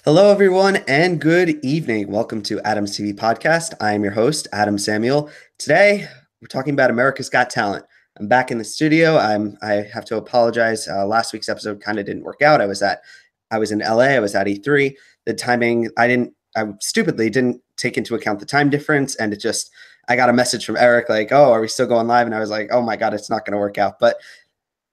Hello, everyone, and good evening. Welcome to Adam's TV Podcast. I am your host, Adam Samuel. Today, we're talking about America's Got Talent. I'm back in the studio. I have to apologize. Last week's episode kind of didn't work out. I was in LA. I was at E3. The timing, I stupidly didn't take into account the time difference, and I got a message from Eric like, "Oh, are we still going live?" And I was like, "Oh my God, it's not going to work out." But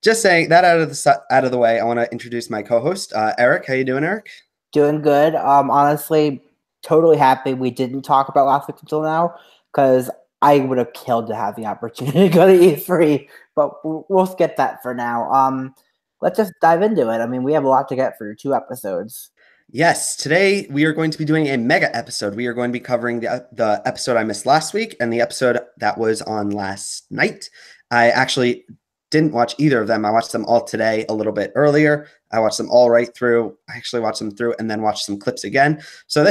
just saying that out of the way, I want to introduce my co-host, Eric. How you doing, Eric? Doing good. Honestly, totally happy we didn't talk about last week until now because I would have killed to have the opportunity to go to E3, but we'll skip that for now. Let's just dive into it. I mean, we have a lot to get through, 2 episodes. Yes, today we are going to be doing a mega episode. We are going to be covering the episode I missed last week and the episode that was on last night. I actually didn't watch either of them. I watched them all today a little bit earlier. I watched them all right through. I actually watched them through and then watched some clips again. So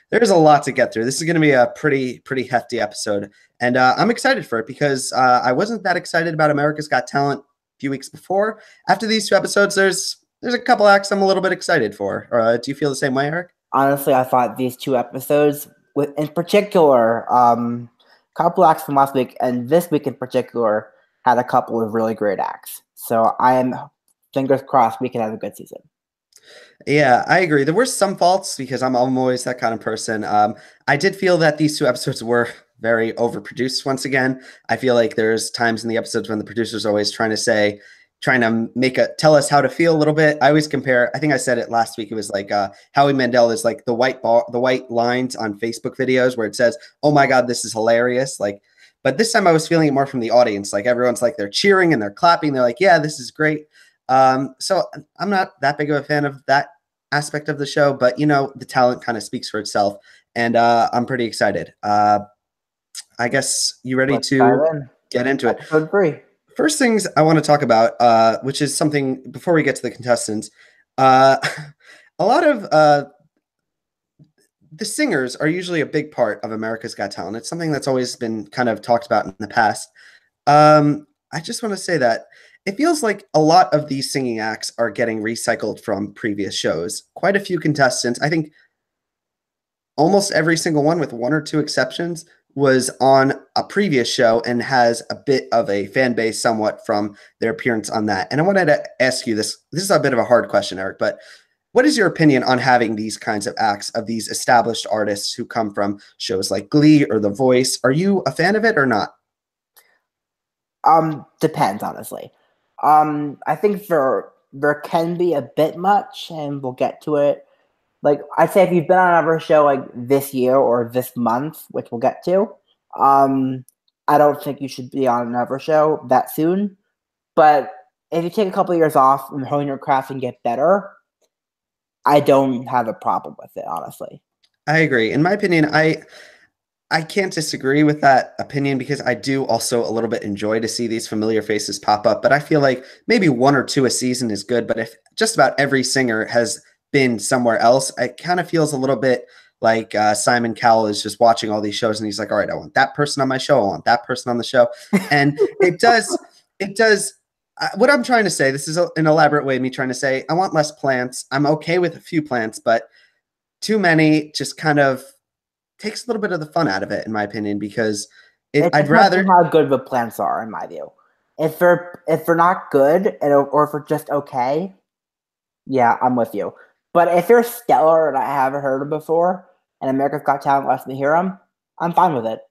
there's a lot to get through. This is going to be a pretty hefty episode. And I'm excited for it because I wasn't that excited about America's Got Talent a few weeks before. After these 2 episodes, there's a couple acts I'm a little bit excited for. Do you feel the same way, Eric? Honestly, I thought these 2 episodes, in particular, couple acts from last week and this week in particular, had a couple of really great acts. So I am fingers crossed we can have a good season. Yeah, I agree. There were some faults because I'm always that kind of person. I did feel that these 2 episodes were very overproduced once again. I feel like there's times in the episodes when the producer's always trying to tell us how to feel a little bit. I always compare, I think I said it last week, it was like Howie Mandel is like the white lines on Facebook videos where it says, "Oh my God, this is hilarious." But this time I was feeling it more from the audience. Like everyone's like, they're cheering and they're clapping. They're like, "Yeah, this is great." So I'm not that big of a fan of that aspect of the show, but the talent kind of speaks for itself, and I'm pretty excited. I guess you ready Let's dive to in. get into it? Episode 3. First things I want to talk about, which is something before we get to the contestants, a lot of the singers are usually a big part of America's Got Talent. It's something that's always been kind of talked about in the past. I just want to say that it feels like a lot of these singing acts are getting recycled from previous shows. Quite a few contestants, I think almost every single one, with one or two exceptions, was on a previous show and has a bit of a fan base somewhat from their appearance on that. And I wanted to ask you this. This is a bit of a hard question, Eric, but what is your opinion on having these kinds of acts of these established artists who come from shows like Glee or The Voice? Are you a fan of it or not? Depends, honestly. I think there can be a bit much, and we'll get to it. Like, I'd say if you've been on another show like this year or this month, which we'll get to, I don't think you should be on another show that soon. But if you take a couple of years off and hone your craft and get better, I don't have a problem with it, honestly. I agree. In my opinion, I can't disagree with that opinion because I do also a little bit enjoy to see these familiar faces pop up. But I feel like maybe one or two a season is good. But if just about every singer has been somewhere else, it kind of feels a little bit like Simon Cowell is just watching all these shows and he's like, "All right, I want that person on my show. I want that person on the show." And it does. What I'm trying to say, this is an elaborate way of me trying to say, I want less plants. I'm okay with a few plants, but too many just kind of takes a little bit of the fun out of it, in my opinion, because I'd rather how good the plants are, in my view. If they're not good or if they're just okay, yeah, I'm with you. But if they're stellar and I haven't heard them before, and America's Got Talent lets me hear them, I'm fine with it.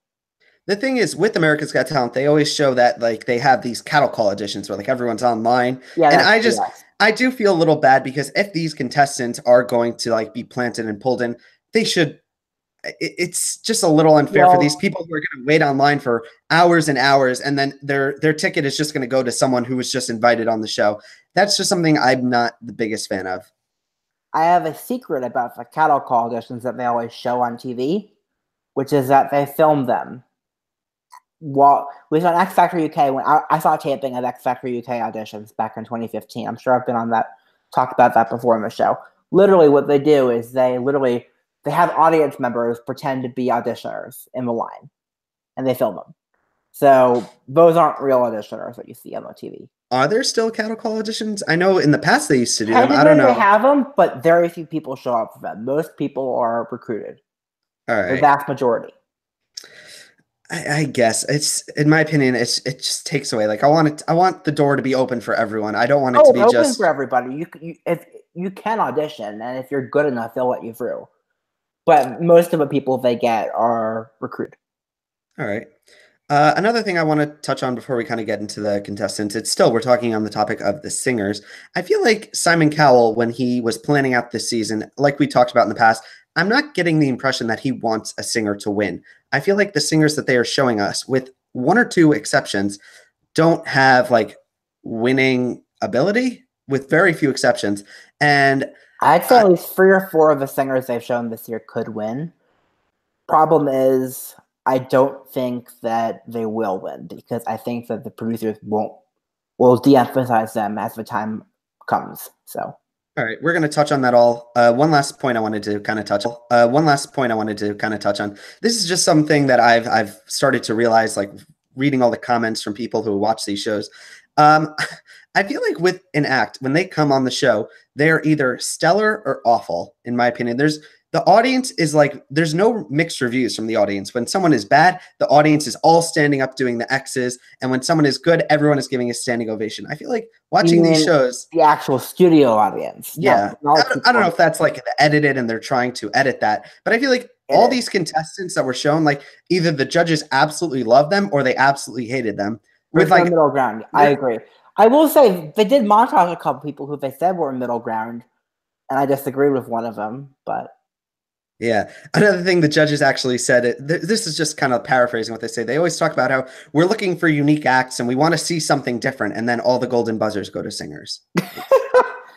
The thing is, with America's Got Talent, they always show that like they have these cattle call auditions where like everyone's online, Yeah, and yes. I do feel a little bad because if these contestants are going to like be planted and pulled in, they should. It's just a little unfair for these people who are going to wait online for hours and hours, and then their ticket is just going to go to someone who was just invited on the show. That's just something I'm not the biggest fan of. I have a secret about the cattle call auditions that they always show on TV, which is that they film them. Well, we saw X Factor UK when I saw a taping of X Factor UK auditions back in 2015. I'm sure I've been on that, talked about that before in the show. Literally, what they do is they have audience members pretend to be auditioners in the line, and they film them. So those aren't real auditioners that you see on the TV. Are there still cattle call auditions? I know in the past they used to do them. I don't Technically, they know. have them, but very few people show up for them. Most people are recruited. All The right. vast majority. I guess it's in my opinion, it just takes away. Like I want the door to be open for everyone. I don't want it Oh, to it's be open for just everybody. If you can audition, and if you're good enough, they'll let you through. But most of the people they get are recruited. all right. Another thing I want to touch on before we kind of get into the contestants, it's still we're talking on the topic of the singers. I feel like Simon Cowell, when he was planning out this season, like we talked about in the past, I'm not getting the impression that he wants a singer to win. I feel like the singers that they are showing us, with one or two exceptions, don't have like winning ability, with very few exceptions. And I'd say I, at least 3 or 4 of the singers they've shown this year could win. Problem is, I don't think that they will win because I think that the producers will de-emphasize them as the time comes. So all right, we're going to touch on that all. One last point I wanted to kind of touch. One last point I wanted to kind of touch on. This is just something that I've started to realize, like reading all the comments from people who watch these shows. Um, I feel like with an act, when they come on the show, they're either stellar or awful. In my opinion, the audience is like there's no mixed reviews from the audience. When someone is bad, the audience is all standing up doing the X's, and when someone is good, everyone is giving a standing ovation. I feel like you watching these mean shows. the actual studio audience, Yeah. not I like don't, I people don't know on if that's like edited and they're trying to edit that, but I feel like it all is. these contestants that were shown, like either the judges absolutely loved them or they absolutely hated them. With There's no like, middle ground. I there, agree. I will say they did montage a couple people who they said were middle ground, and I disagreed with one of them. But yeah. Another thing the judges actually said, this is just kind of paraphrasing what they say. They always talk about how we're looking for unique acts and we want to see something different. And then all the golden buzzers go to singers.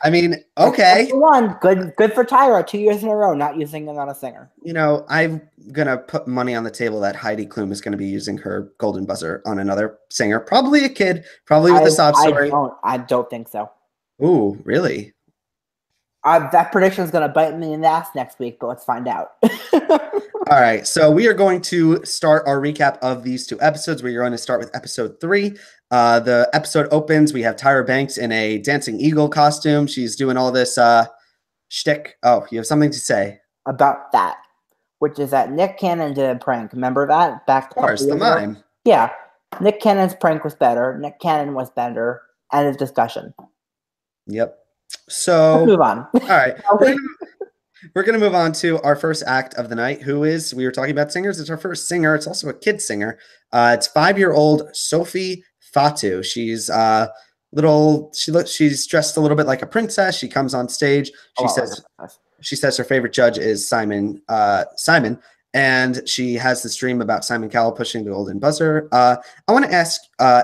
I mean, except okay. for one, good for Tyra, 2 years in a row not using it on a singer. I'm gonna put money on the table that Heidi Klum is gonna be using her golden buzzer on another singer, probably a kid, probably with I a sob I story. don't I don't think so. Ooh, really? That prediction is going to bite me in the ass next week, but let's find out. All right, so we are going to start our recap of these two episodes. We're going to start with episode 3. The episode opens. We have Tyra Banks in a dancing eagle costume. She's doing all this shtick. Oh, you have something to say? About that, which is that Nick Cannon did a prank. Remember that back Of a couple course, the years ago? mime. Yeah, Nick Cannon's prank was better. Nick Cannon was better. End of discussion. Yep. Let's So, move on. all right, Okay. we're gonna move on to our first act of the night. Who is we were talking about singers? It's our first singer. It's also a kid singer. It's 5-year-old Sophie Fatu. She's little. She's dressed a little bit like a princess. She comes on stage. A lot like this. She says her favorite judge is Simon, and she has this dream about Simon Cowell pushing the golden buzzer. I want to ask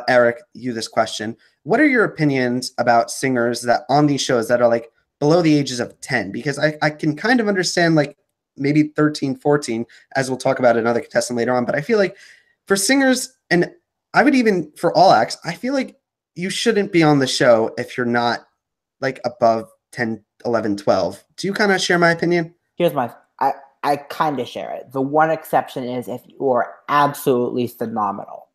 Eric you this question. What are your opinions about singers that on these shows that are like below the ages of 10? Because I can kind of understand like maybe 13, 14, as we'll talk about another contestant later on. But I feel like for singers, and I would even for all acts, I feel like you shouldn't be on the show if you're not like above 10, 11, 12. Do you kind of share my opinion? Here's my. I kind of share it. The one exception is if you are absolutely phenomenal.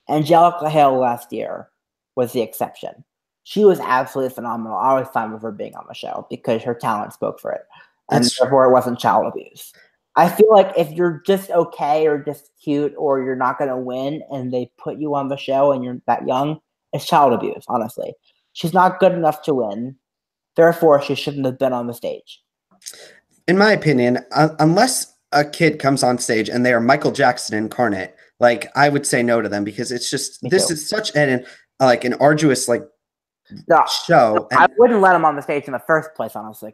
Angelica Hale last year was the exception. She was absolutely phenomenal. I was fine with her being on the show because her talent spoke for it. And That's therefore it wasn't child abuse. I feel like if you're just okay or just cute or you're not going to win and they put you on the show and you're that young, it's child abuse, honestly. She's not good enough to win. Therefore, she shouldn't have been on the stage. in my opinion, unless a kid comes on stage and they are Michael Jackson incarnate, like I would say no to them because it's just Me this too. is such an like an arduous like No, show. I And wouldn't let him on the stage in the first place, honestly,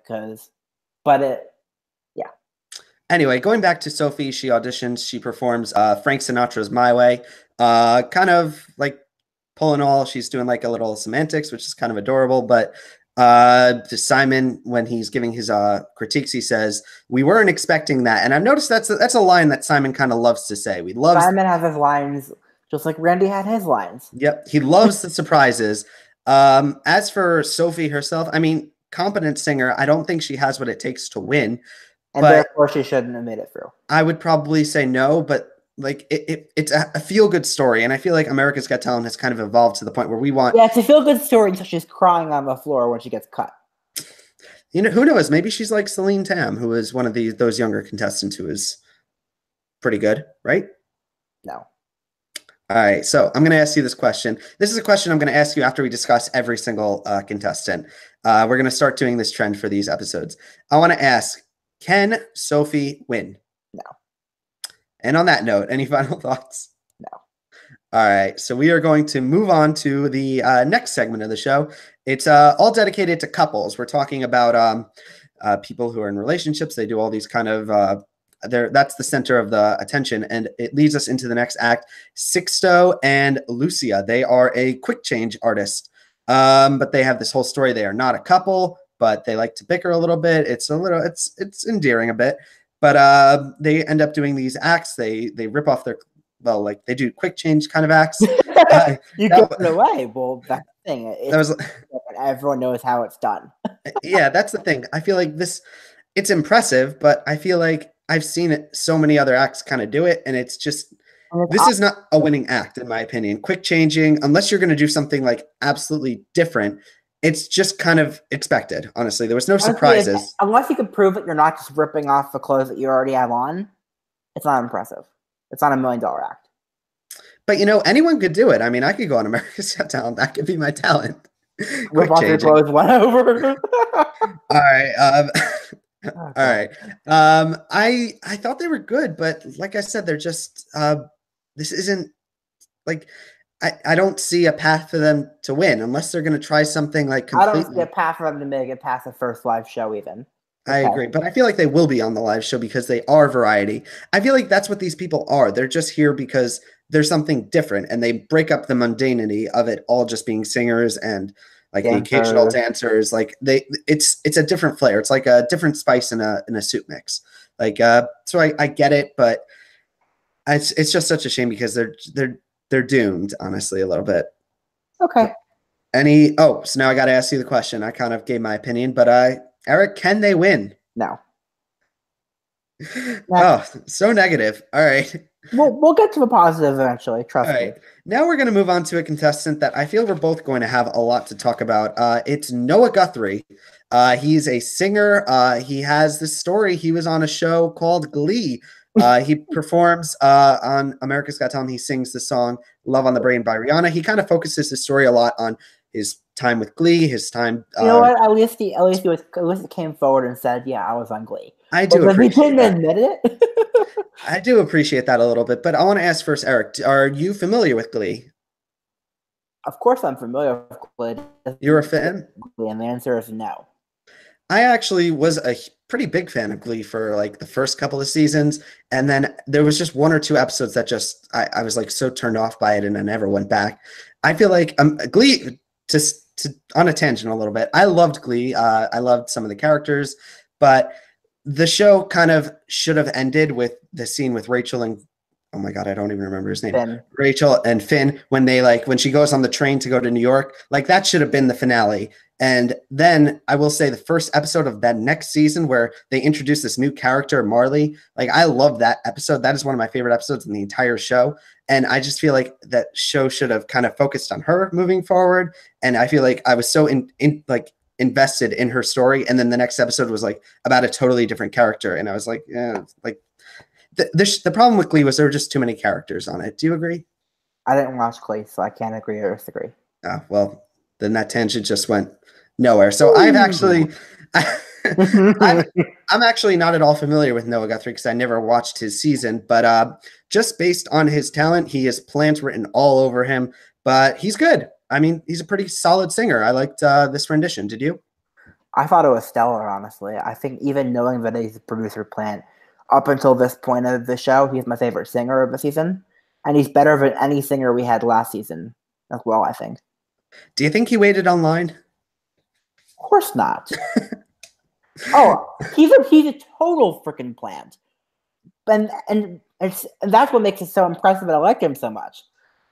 but yeah. anyway, going back to Sophie, she auditions, she performs Frank Sinatra's "My Way," kind of like pulling all. She's doing like a little semantics, which is kind of adorable, but. To Simon, when he's giving his critiques, he says, "We weren't expecting that," and I've noticed that's a line that Simon kind of loves to say. We loves, Simon has his lines just like Randy had his lines. yep, he loves the surprises. As for Sophie herself, I mean, competent singer. I don't think she has what it takes to win, And but therefore she shouldn't have made it through. I would probably say no. But like it's a feel good story, and I feel like America's Got Talent has kind of evolved to the point where we want. Yeah, it's a feel good story until she's crying on the floor when she gets cut. Who knows? Maybe she's like Celine Tam, who is one of those younger contestants who is pretty good, right? No. All right, so I'm going to ask you this question. This is a question I'm going to ask you after we discuss every single contestant. We're going to start doing this trend for these episodes. I want to ask, can Sophie win? No. And on that note, any final thoughts? No. All right, so we are going to move on to the next segment of the show. It's all dedicated to couples. We're talking about people who are in relationships. They do all these kind of that's the center of the attention, and it leads us into the next act. Sixto and Lucia, they are a quick change artist, but they have this whole story. They are not a couple, but they like to bicker a little bit. It's endearing a bit, but they end up doing these acts. They rip off their like they do quick change kind of acts. You give it away. Well, that's the thing. That was everyone knows how it's done. Yeah, that's the thing. I feel like it's impressive, but I feel like I've seen it so many other acts kind of do it, and it's just this is not a winning act in my opinion. Quick changing, unless you're going to do something like absolutely different, it's just kind of expected. Honestly, there was no surprises. Unless you can prove that you're not just ripping off the clothes that you already have on, it's not impressive. It's not $1 million act. But anyone could do it. I mean, I could go on America's Got Talent. That could be my talent. Rip off your clothes, one over. All right. All right. I thought they were good, but like I said, they're just this isn't like I don't see a path for them to win unless they're going to try something like completely. I don't see a path for them to make it past the first live show even. I agree, but I feel like they will be on the live show because they are variety. I feel like that's what these people are. They're just here because there's something different, and they break up the mundanity of it all just being singers and like the occasional dancers. Like it's a different flair. It's like a different spice in a soup mix. Like so I get it, but it's just such a shame because they're doomed, honestly, a little bit. Okay. So now I got to ask you the question. I kind of gave my opinion, but Eric, can they win? No. Oh, so negative. All right. We'll get to the positive eventually. Trust me. Now we're going to move on to a contestant that I feel we're both going to have a lot to talk about. It's Noah Guthrie. He's a singer. He has this story. He was on a show called Glee. He performs on America's Got Talent. He sings the song "Love on the Brain" by Rihanna. He kind of focuses his story a lot on his time with Glee, his time. You know what? At least he came forward and said, "Yeah, I was on Glee." I do appreciate that. He didn't admit it. I do appreciate that a little bit, but I want to ask first, Eric, are you familiar with Glee? Of course I'm familiar with Glee. You're a fan? And the answer is no. I actually was a pretty big fan of Glee for like the first couple of seasons, and then there was just 1 or 2 episodes that just I was like so turned off by it, and I never went back. I feel like Glee, just on a tangent a little bit, I loved Glee. I loved some of the characters, but the show kind of should have ended with the scene with Rachel and oh my God, I don't even remember his name. Finn. Rachel and Finn, when she goes on the train to go to New York, like that should have been the finale. And then I will say the first episode of that next season where they introduce this new character, Marley, like I love that episode. That is one of my favorite episodes in the entire show. And I just feel like that show should have kind of focused on her moving forward. And I feel like I was so invested in her story. And then the next episode was like about a totally different character. And I was like, yeah, like the problem with Glee was there were just too many characters on it. Do you agree? I didn't watch Glee, so I can't agree or disagree. Oh, well, then that tangent just went nowhere. So I'm actually not at all familiar with Noah Guthrie because I never watched his season, but just based on his talent, he has plans written all over him, but he's good. I mean, he's a pretty solid singer. I liked this rendition. Did you? I thought it was stellar, honestly. I think even knowing that he's a producer plant, up until this point of the show, he's my favorite singer of the season, and he's better than any singer we had last season as well, I think. Do you think he waited online? Of course not. Oh, he's a total freaking plant. And that's what makes it so impressive that I like him so much.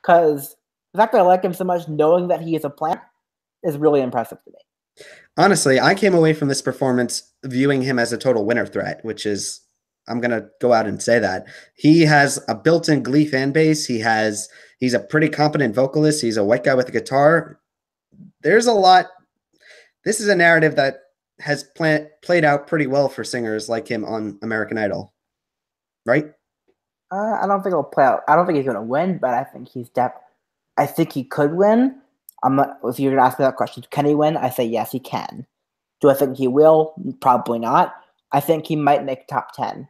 Because the fact that I like him so much, knowing that he is a plant, is really impressive to me. Honestly, I came away from this performance viewing him as a total winner threat, which is I'm gonna go out and say that he has a built-in Glee fan base. He's a pretty competent vocalist. He's a white guy with a guitar. There's a lot. This is a narrative that has played out pretty well for singers like him on American Idol, right? I don't think it'll play out. I don't think he's going to win, but I think I think he could win. If you're going to ask me that question, can he win? I say yes, he can. Do I think he will? Probably not. I think he might make top 10.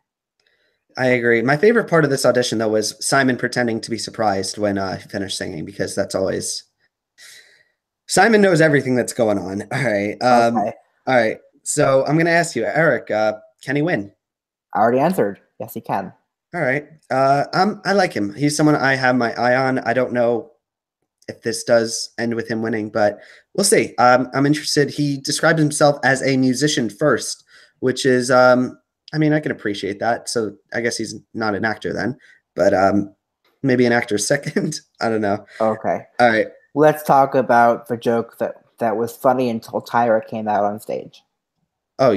I agree. My favorite part of this audition, though, was Simon pretending to be surprised when he finished singing, because that's always Simon knows everything that's going on. All right. Okay. All right. So I'm going to ask you, Eric, can he win? I already answered. Yes, he can. All right. I like him. He's someone I have my eye on. I don't know if this does end with him winning, but we'll see. I'm interested. He describes himself as a musician first, which is, I mean, I can appreciate that. So I guess he's not an actor then, but maybe an actor second. I don't know. Okay. All right. Let's talk about the joke that was funny until Tyra came out on stage. Oh,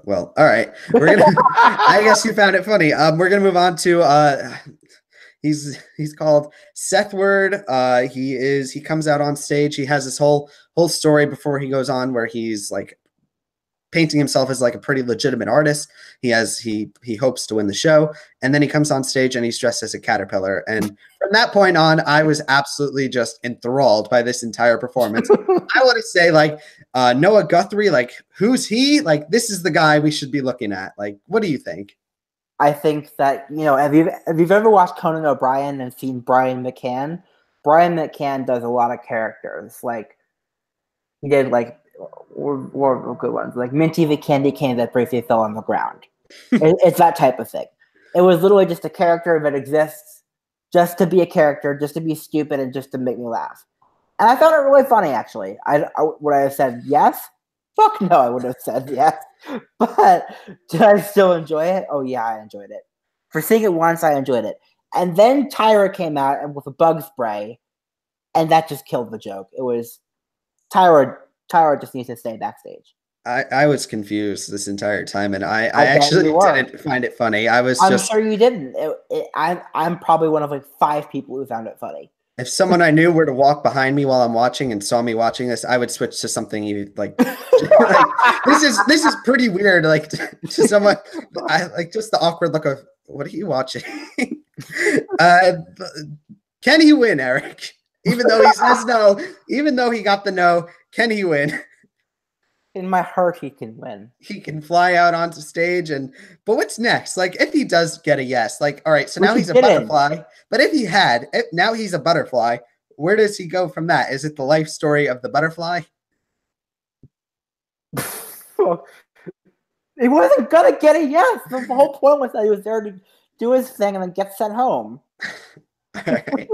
well, all right. We're gonna. I guess you found it funny. We're gonna move on to. He's called Seth Word. He comes out on stage. He has this whole story before he goes on where he's like painting himself as like a pretty legitimate artist. He hopes to win the show, and then he comes on stage and he's dressed as a caterpillar. And from that point on, I was absolutely just enthralled by this entire performance. I want to say, like, Noah Guthrie, like, who's he? Like, this is the guy we should be looking at. Like, what do you think? I think that, if you've ever watched Conan O'Brien and seen Brian McCann does a lot of characters. Like, he did, like, were good ones, like Minty the candy cane that briefly fell on the ground. It's that type of thing. It was literally just a character that exists just to be a character, just to be stupid, and just to make me laugh. And I found it really funny, actually. Would I have said yes? Fuck no, I would have said yes. But did I still enjoy it? Oh yeah, I enjoyed it. For seeing it once, I enjoyed it. And then Tyra came out and with a bug spray, and that just killed the joke. It was Tyra just needs to stay backstage. I was confused this entire time, and I actually didn't find it funny. I'm sure you didn't. I'm probably one of like 5 people who found it funny. If someone I knew were to walk behind me while I'm watching and saw me watching this, I would switch to something you like. This is pretty weird. Like to someone, I like just the awkward look of what are you watching? Can he win, Eric? Even though he says no, even though he got the no, can he win? In my heart, he can win. He can fly out onto stage, but what's next? Like, if he does get a yes, like, all right, so now he's a butterfly. But if now he's a butterfly, where does he go from that? Is it the life story of the butterfly? He wasn't gonna get a yes. The whole point was that he was there to do his thing and then get sent home. All right.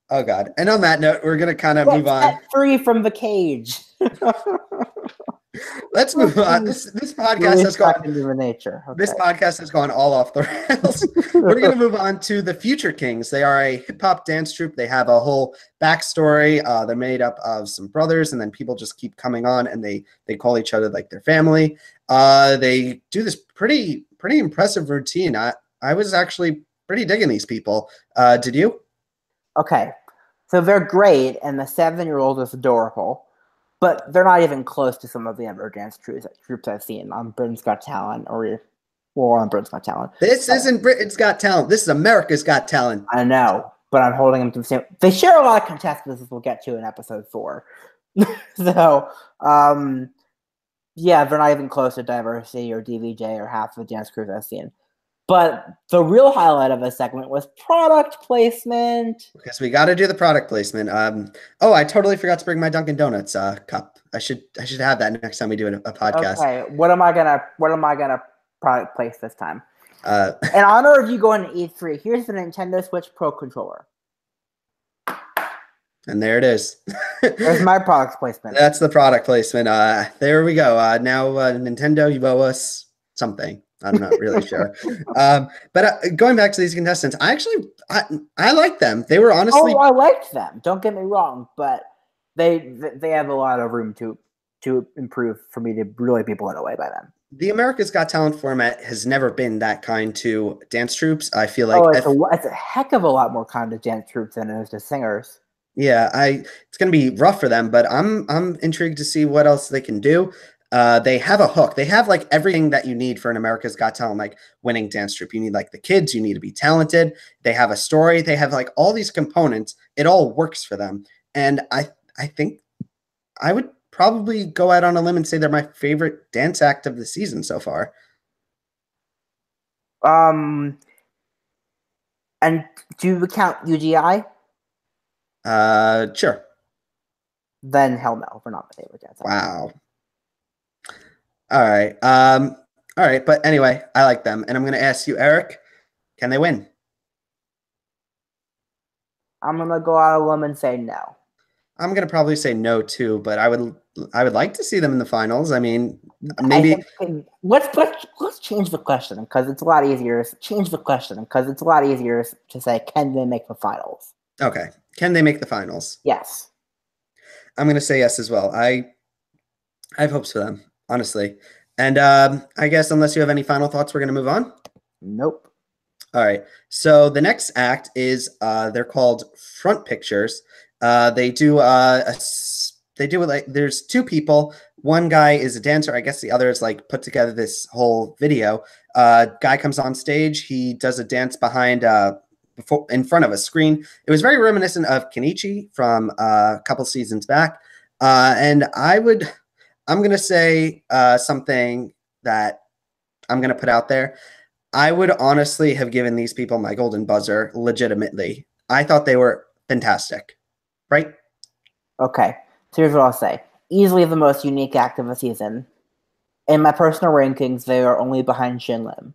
Oh God! And on that note, we're gonna kind of move on. Free from the cage. Let's move on. This podcast has gone into nature. Okay. This podcast has gone all off the rails. We're going to move on to the Future Kings. They are a hip hop dance troupe. They have a whole backstory. They're made up of some brothers, and then people just keep coming on, and they call each other like their family. They do this pretty impressive routine. I was actually pretty digging these people. Did you? Okay, so they're great, and the 7-year-old is adorable. But they're not even close to some of the other dance troops I've seen on Britain's Got Talent or on Britain's Got Talent. This isn't Britain's Got Talent. This is America's Got Talent. I know, but I'm holding them to the same. They share a lot of contestants, as we'll get to in episode 4. So, yeah, they're not even close to Diversity or DVJ or half of the dance crews I've seen. But the real highlight of the segment was product placement. Because we got to do the product placement. Oh, I totally forgot to bring my Dunkin' Donuts cup. I should have that next time we do a podcast. Okay, what am I gonna product place this time? In honor of you going to E3, here's the Nintendo Switch Pro controller. And there it is. There's my product placement. That's the product placement. There we go. Now Nintendo, you owe us something. I'm not really sure. But going back to these contestants, I like them. They were honestly. Oh, I liked them. Don't get me wrong, but they have a lot of room to improve for me to really be blown away by them. the America's Got Talent format has never been that kind to dance troops. I feel Oh, like it's a heck of a lot more kind of dance troops than it is to singers. yeah, I it's gonna be rough for them, but I'm intrigued to see what else they can do. They have a hook. They have like everything that you need for an America's Got Talent, like winning dance troupe. You need like the kids. You need to be talented. They have a story. They have like all these components. It all works for them, and I think I would probably go out on a limb and say they're my favorite dance act of the season so far. Um, and do you count UGI? Sure. Then hell no, we're not my favorite dance act. Wow. All right. All right. But anyway, I like them, and I'm gonna ask you, Eric, can they win? I'm gonna go out on a limb and say no. I'm gonna probably say no too, but I would like to see them in the finals. I mean, I maybe think let's change the question because it's a lot easier. Change the question because it's a lot easier to say can they make the finals? okay. Can they make the finals? Yes. I'm gonna say yes as well. I have hopes for them, honestly. And I guess unless you have any final thoughts, we're gonna move on. Nope. All right. So the next act is they're called front pictures. They do they do it like there's two people. One guy is a dancer. I guess the other is like put together this whole video. Guy comes on stage. He does a dance behind before in front of a screen. It was very reminiscent of Kenichi from a couple seasons back. And I'm gonna say something that I'm gonna put out there. I would honestly have given these people my golden buzzer legitimately. I thought they were fantastic. Right? Okay. So here's what I'll say. Easily the most unique act of the season. In my personal rankings, they are only behind Shin Lim.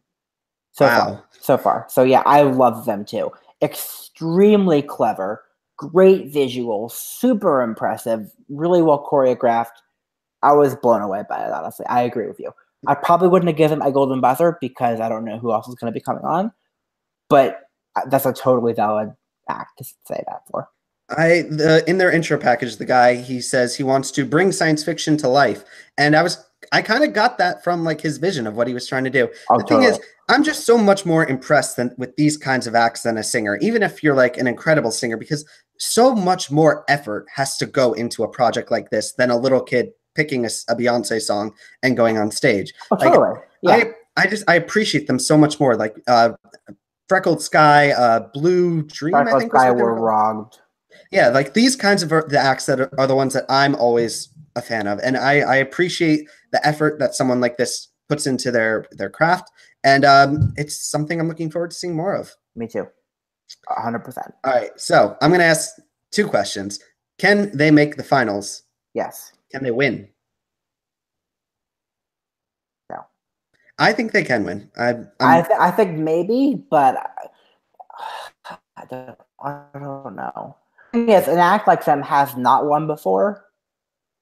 So Wow. far. So far. So yeah, I love them too. Extremely clever, great visuals, super impressive, really well choreographed. I was blown away by it, honestly. I agree with you. I probably wouldn't have given a golden buzzer because I don't know who else is going to be coming on, but that's a totally valid act to say that for. In their intro package, the guy he says he wants to bring science fiction to life, and I kind of got that from like his vision of what he was trying to do. Oh, The thing totally. is, I'm just so much more impressed than with these kinds of acts than a singer, even if you're like an incredible singer, because so much more effort has to go into a project like this than a little kid picking a Beyonce song and going on stage. Oh, Like totally. Yeah. I appreciate them so much more. Like Freckled Sky, Blue Dream, I Dark think was Sky what they were were called. robbed. Yeah, like these kinds of the acts that are the ones that I'm always a fan of, and I appreciate the effort that someone like this puts into their craft, and it's something I'm looking forward to seeing more of. Me too. 100%. All right, so I'm gonna ask two questions: Can they make the finals? Yes. Can they win? No. I think they can win. I think maybe, but I don't know. Yes, an act like them has not won before.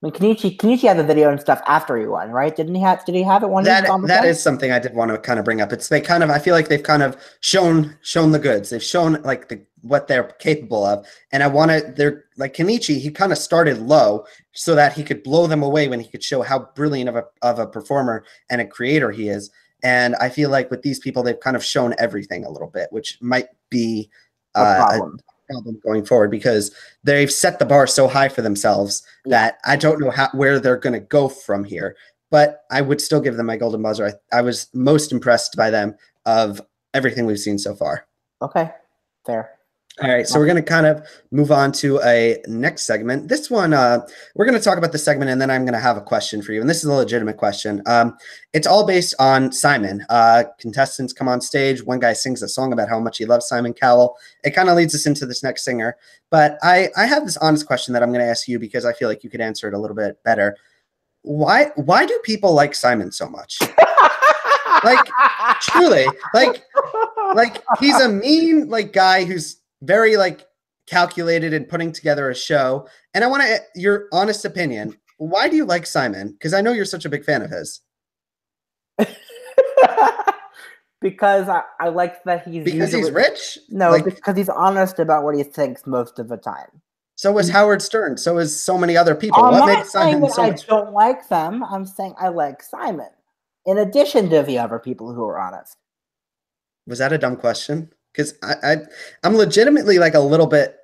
I mean, Kenichi had the video and stuff after he won, right? Didn't he have? Did he have it when he was on that before? is something I did want to kind of bring up. It's they kind of I feel like they've kind of shown the goods. They've shown like what they're capable of, and I want to. They're like Kenichi. He kind of started low so that he could blow them away when he could show how brilliant of a performer and a creator he is. And I feel like with these people, they've kind of shown everything a little bit, which might be A a problem. problem going forward because they've set the bar so high for themselves that I don't know where they're going to go from here. But I would still give them my golden buzzer. I was most impressed by them of everything we've seen so far. Okay, fair. All right, so we're going to kind of move on to a next segment. This one, we're going to talk about the segment, and then I'm going to have a question for you. And this is a legitimate question. It's all based on Simon. Contestants come on stage. One guy sings a song about how much he loves Simon Cowell. It kind of leads us into this next singer. But I have this honest question that I'm going to ask you because I feel like you could answer it a little bit better. Why do people like Simon so much? Like, truly, like he's a mean like guy who's very like calculated and putting together a show. And I want your honest opinion. Why do you like Simon? Because I know you're such a big fan of his. Because I like that he's he's rich. No, because he's honest about what he thinks most of the time. So is Howard Stern. So is so many other people. I'm what not makes saying Simon that so I much? don't like them. I'm saying I like Simon. in addition to the other people who are honest. Was that a dumb question? Because I'm legitimately like a little bit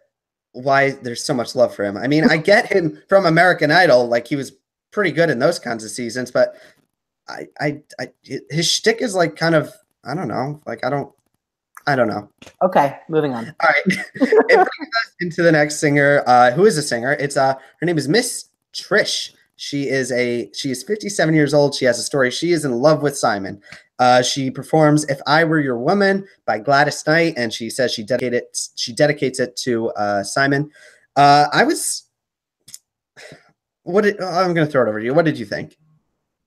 why there's so much love for him. I mean, I get him from American Idol, like he was pretty good in those kinds of seasons, but his shtick is like kind of, I don't know, like I don't know. Okay, moving on. All right, it brings us into the next singer. Who is a singer? It's her name is Miss Trish. She is 57 years old. She has a story. She is in love with Simon. She performs "If I Were Your Woman" by Gladys Knight, and she says she dedicates it to Simon. I'm going to throw it over to you. What did you think?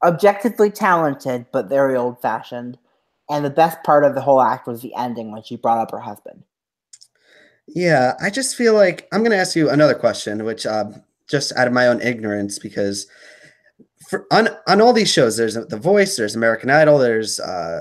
Objectively talented, but very old-fashioned. And the best part of the whole act was the ending when she brought up her husband. Yeah, I just feel like I'm going to ask you another question, which just out of my own ignorance, because on all these shows, there's The Voice, there's American Idol, there's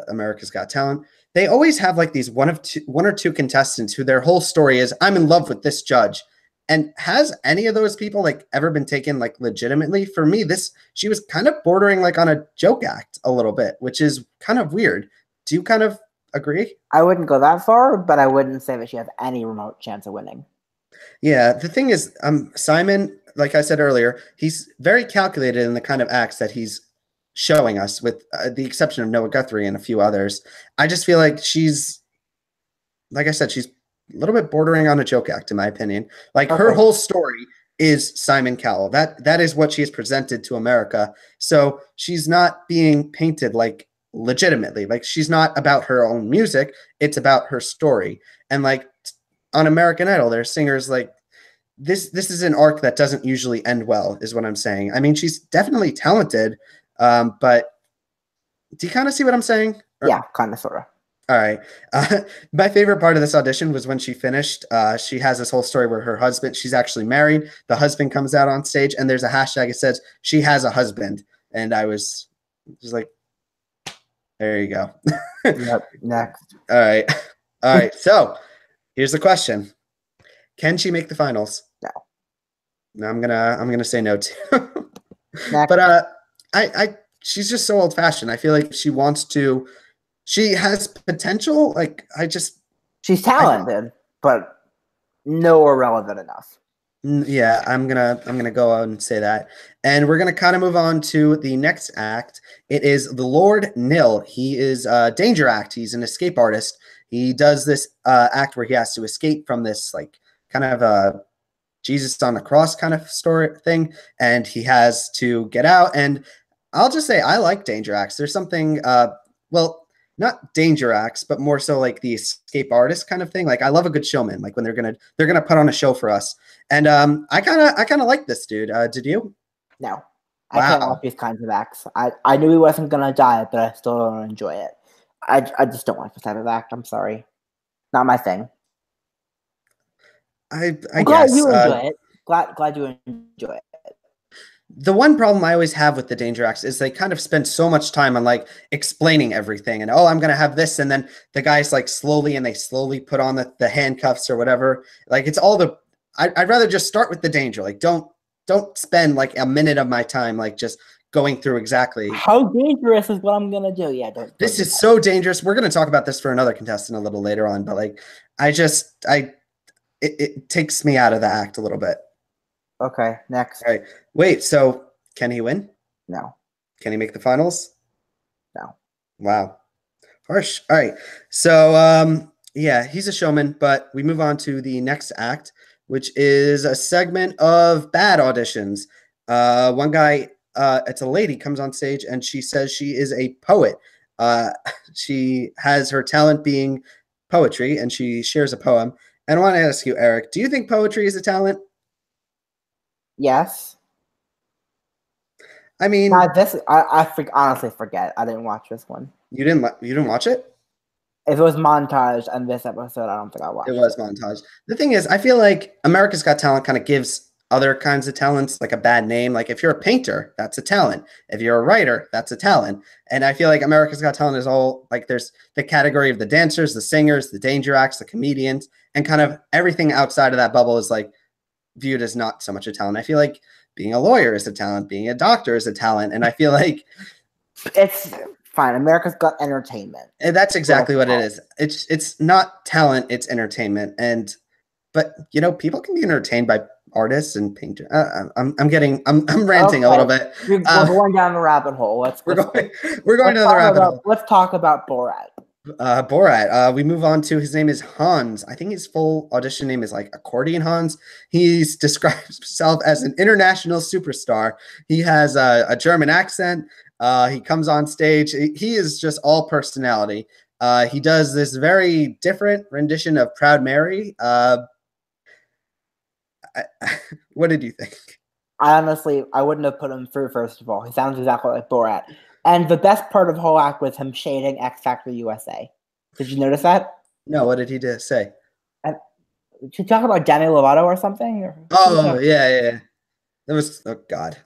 America's Got Talent. They always have like these one or two contestants who their whole story is, I'm in love with this judge. And has any of those people like ever been taken like legitimately? For me, she was kind of bordering like on a joke act a little bit, which is kind of weird. Do you kind of agree? I wouldn't go that far, but I wouldn't say that she has any remote chance of winning. Yeah, the thing is, Simon, like I said earlier, he's very calculated in the kind of acts that he's showing us, with the exception of Noah Guthrie and a few others. I just feel like like I said, she's a little bit bordering on a joke act, in my opinion. Like her whole story is Simon Cowell. That is what she has presented to America. So she's not being painted like legitimately. Like she's not about her own music. It's about her story. And like on American Idol, there's singers like this is an arc that doesn't usually end well, is what I'm saying. I mean, she's definitely talented, but do you kind of see what I'm saying? Yeah, kind of, sort of. All right. My favorite part of this audition was when she finished. She has this whole story where she's actually married. The husband comes out on stage, and there's a hashtag. It says, she has a husband. And I was just like, there you go. Yep, next. All right. All right. So here's the question. Can she make the finals? No. I'm gonna say no too. But she's just so old fashioned. I feel like she has potential. Like she's talented, but nowhere relevant enough. Yeah, I'm gonna go out and say that. And we're gonna kind of move on to the next act. It is the Lord Nil. He is a danger act. He's an escape artist. He does this act where he has to escape from this like kind of a Jesus on the cross kind of story thing, and he has to get out. And I'll just say I like danger acts. There's something well, not danger acts, but more so like the escape artist kind of thing. Like I love a good showman, like when they're gonna put on a show for us. And I kind of like this dude. Did you? No. I can't like these kinds of acts. I knew he wasn't gonna die, but I still don't enjoy it. I just don't like this type of act. I'm sorry. Not my thing. I glad guess you enjoy it. Glad you enjoy it. The one problem I always have with the danger acts is they kind of spend so much time on like explaining everything and I'm gonna have this, and then the guys like slowly put on the handcuffs or whatever. Like it's all I'd rather just start with the danger. Like don't spend like a minute of my time like just going through exactly how dangerous is what I'm gonna do. Yeah, this is so dangerous. We're gonna talk about this for another contestant a little later on, but like it takes me out of the act a little bit. Okay, next. All right. Wait, so can he win? No. Can he make the finals? No. Wow. Harsh. All right. So yeah, he's a showman, but we move on to the next act, which is a segment of bad auditions. One guy, it's a lady, comes on stage and she says she is a poet. She has her talent being poetry, and she shares a poem. And I want to ask you, Eric, do you think poetry is a talent? Yes. I mean, I honestly forget. I didn't watch this one. You didn't watch it? If it was montage and this episode, I don't think I watched it. It was montage. The thing is, I feel like America's Got Talent kind of gives other kinds of talents like a bad name. Like if you're a painter, that's a talent. If you're a writer, that's a talent. And I feel like America's Got Talent is all like there's the category of the dancers, the singers, the danger acts, the comedians, and kind of everything outside of that bubble is like viewed as not so much a talent. I feel like being a lawyer is a talent, being a doctor is a talent, and I feel like it's Fine, America's Got Entertainment. And that's exactly what it is. It's not talent, it's entertainment. But people can be entertained by artists and painters. I'm ranting a little bit. We're going down the rabbit hole. We're going down the rabbit hole. Let's talk about Borat. Borat. We move on to, his name is Hans. I think his full audition name is like Accordion Hans. He describes himself as an international superstar. He has a German accent. He comes on stage. He is just all personality. He does this very different rendition of Proud Mary. What did you think? I wouldn't have put him through, first of all. He sounds exactly like Borat. And the best part of the whole act was him shading X Factor USA. Did you notice that? No, what did he say? Did you talk about Demi Lovato or something? Oh, yeah. That was, oh, God.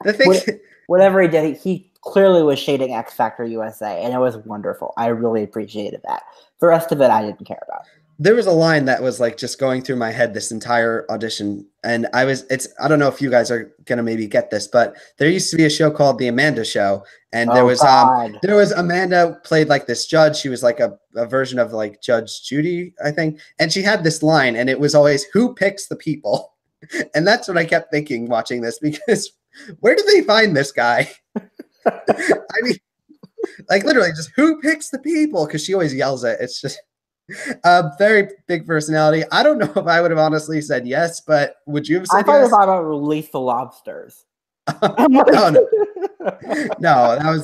The thing... Whatever he did, he clearly was shading X Factor USA, and it was wonderful. I really appreciated that. The rest of it, I didn't care about. There was a line that was like just going through my head this entire audition. And I don't know if you guys are going to maybe get this, but there used to be a show called The Amanda Show. And there was Amanda played like this judge. She was like a version of like Judge Judy, I think. And she had this line, and it was always, who picks the people? And that's what I kept thinking watching this, because where did they find this guy? I mean, like literally just who picks the people? Because she always yells it. It's just a very big personality. I don't know if I would have honestly said yes, but would you have said yes? I thought about Release the Lobsters. No,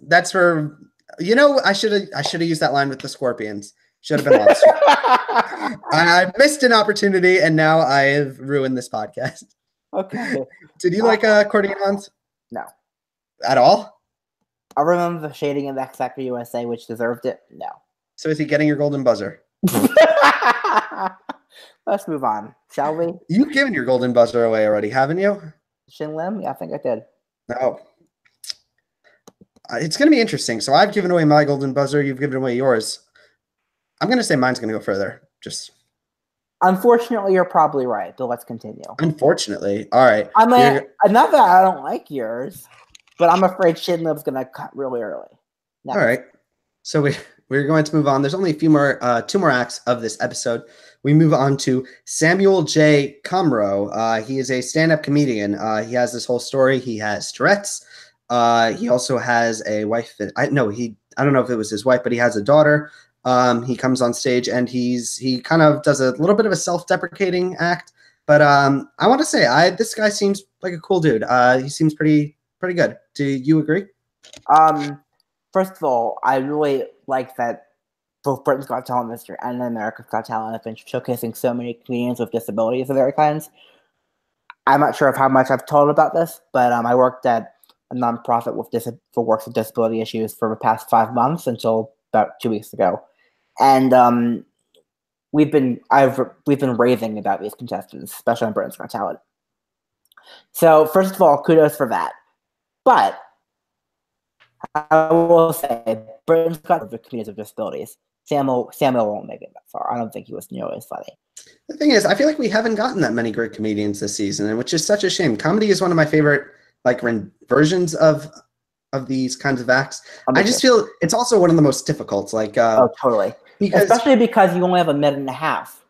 that's for, I should have used that line with the Scorpions. Should have been lobster. I missed an opportunity, and now I've ruined this podcast. Okay. Did you like Accordion Hans? No. At all? I remember the shading of X Factor USA, which deserved it. No. So is he getting your golden buzzer? Let's move on, shall we? You've given your golden buzzer away already, haven't you? Shin Lim? Yeah, I think I did. No. It's going to be interesting. So I've given away my golden buzzer. You've given away yours. I'm going to say mine's going to go further. Unfortunately, you're probably right, but let's continue. Unfortunately. All right. I mean, not that I don't like yours, but I'm afraid Shin Lim's going to cut really early. All right. So we're going to move on. There's only two more acts of this episode. We move on to Samuel J. Comroe. He is a stand-up comedian. He has this whole story. He has Tourette's. He also has a wife. I don't know if it was his wife, but he has a daughter. He comes on stage and he kind of does a little bit of a self-deprecating act. But I want to say this guy seems like a cool dude. He seems pretty good. Do you agree? First of all, I really like that both Britain's Got Talent and America's Got Talent have been showcasing so many comedians with disabilities of various kinds. I'm not sure of how much I've told about this, but I worked at a nonprofit for works with disability issues for the past 5 months until about 2 weeks ago, and we've been raving about these contestants, especially on Britain's Got Talent. So first of all, kudos for that. But I will say, Britain's Got the comedians with disabilities. Samuel won't make it that far. I don't think he was nearly as funny. The thing is, I feel like we haven't gotten that many great comedians this season, and which is such a shame. Comedy is one of my favorite versions of these kinds of acts. I just feel it's also one of the most difficult. Totally. Especially because you only have a minute and a half.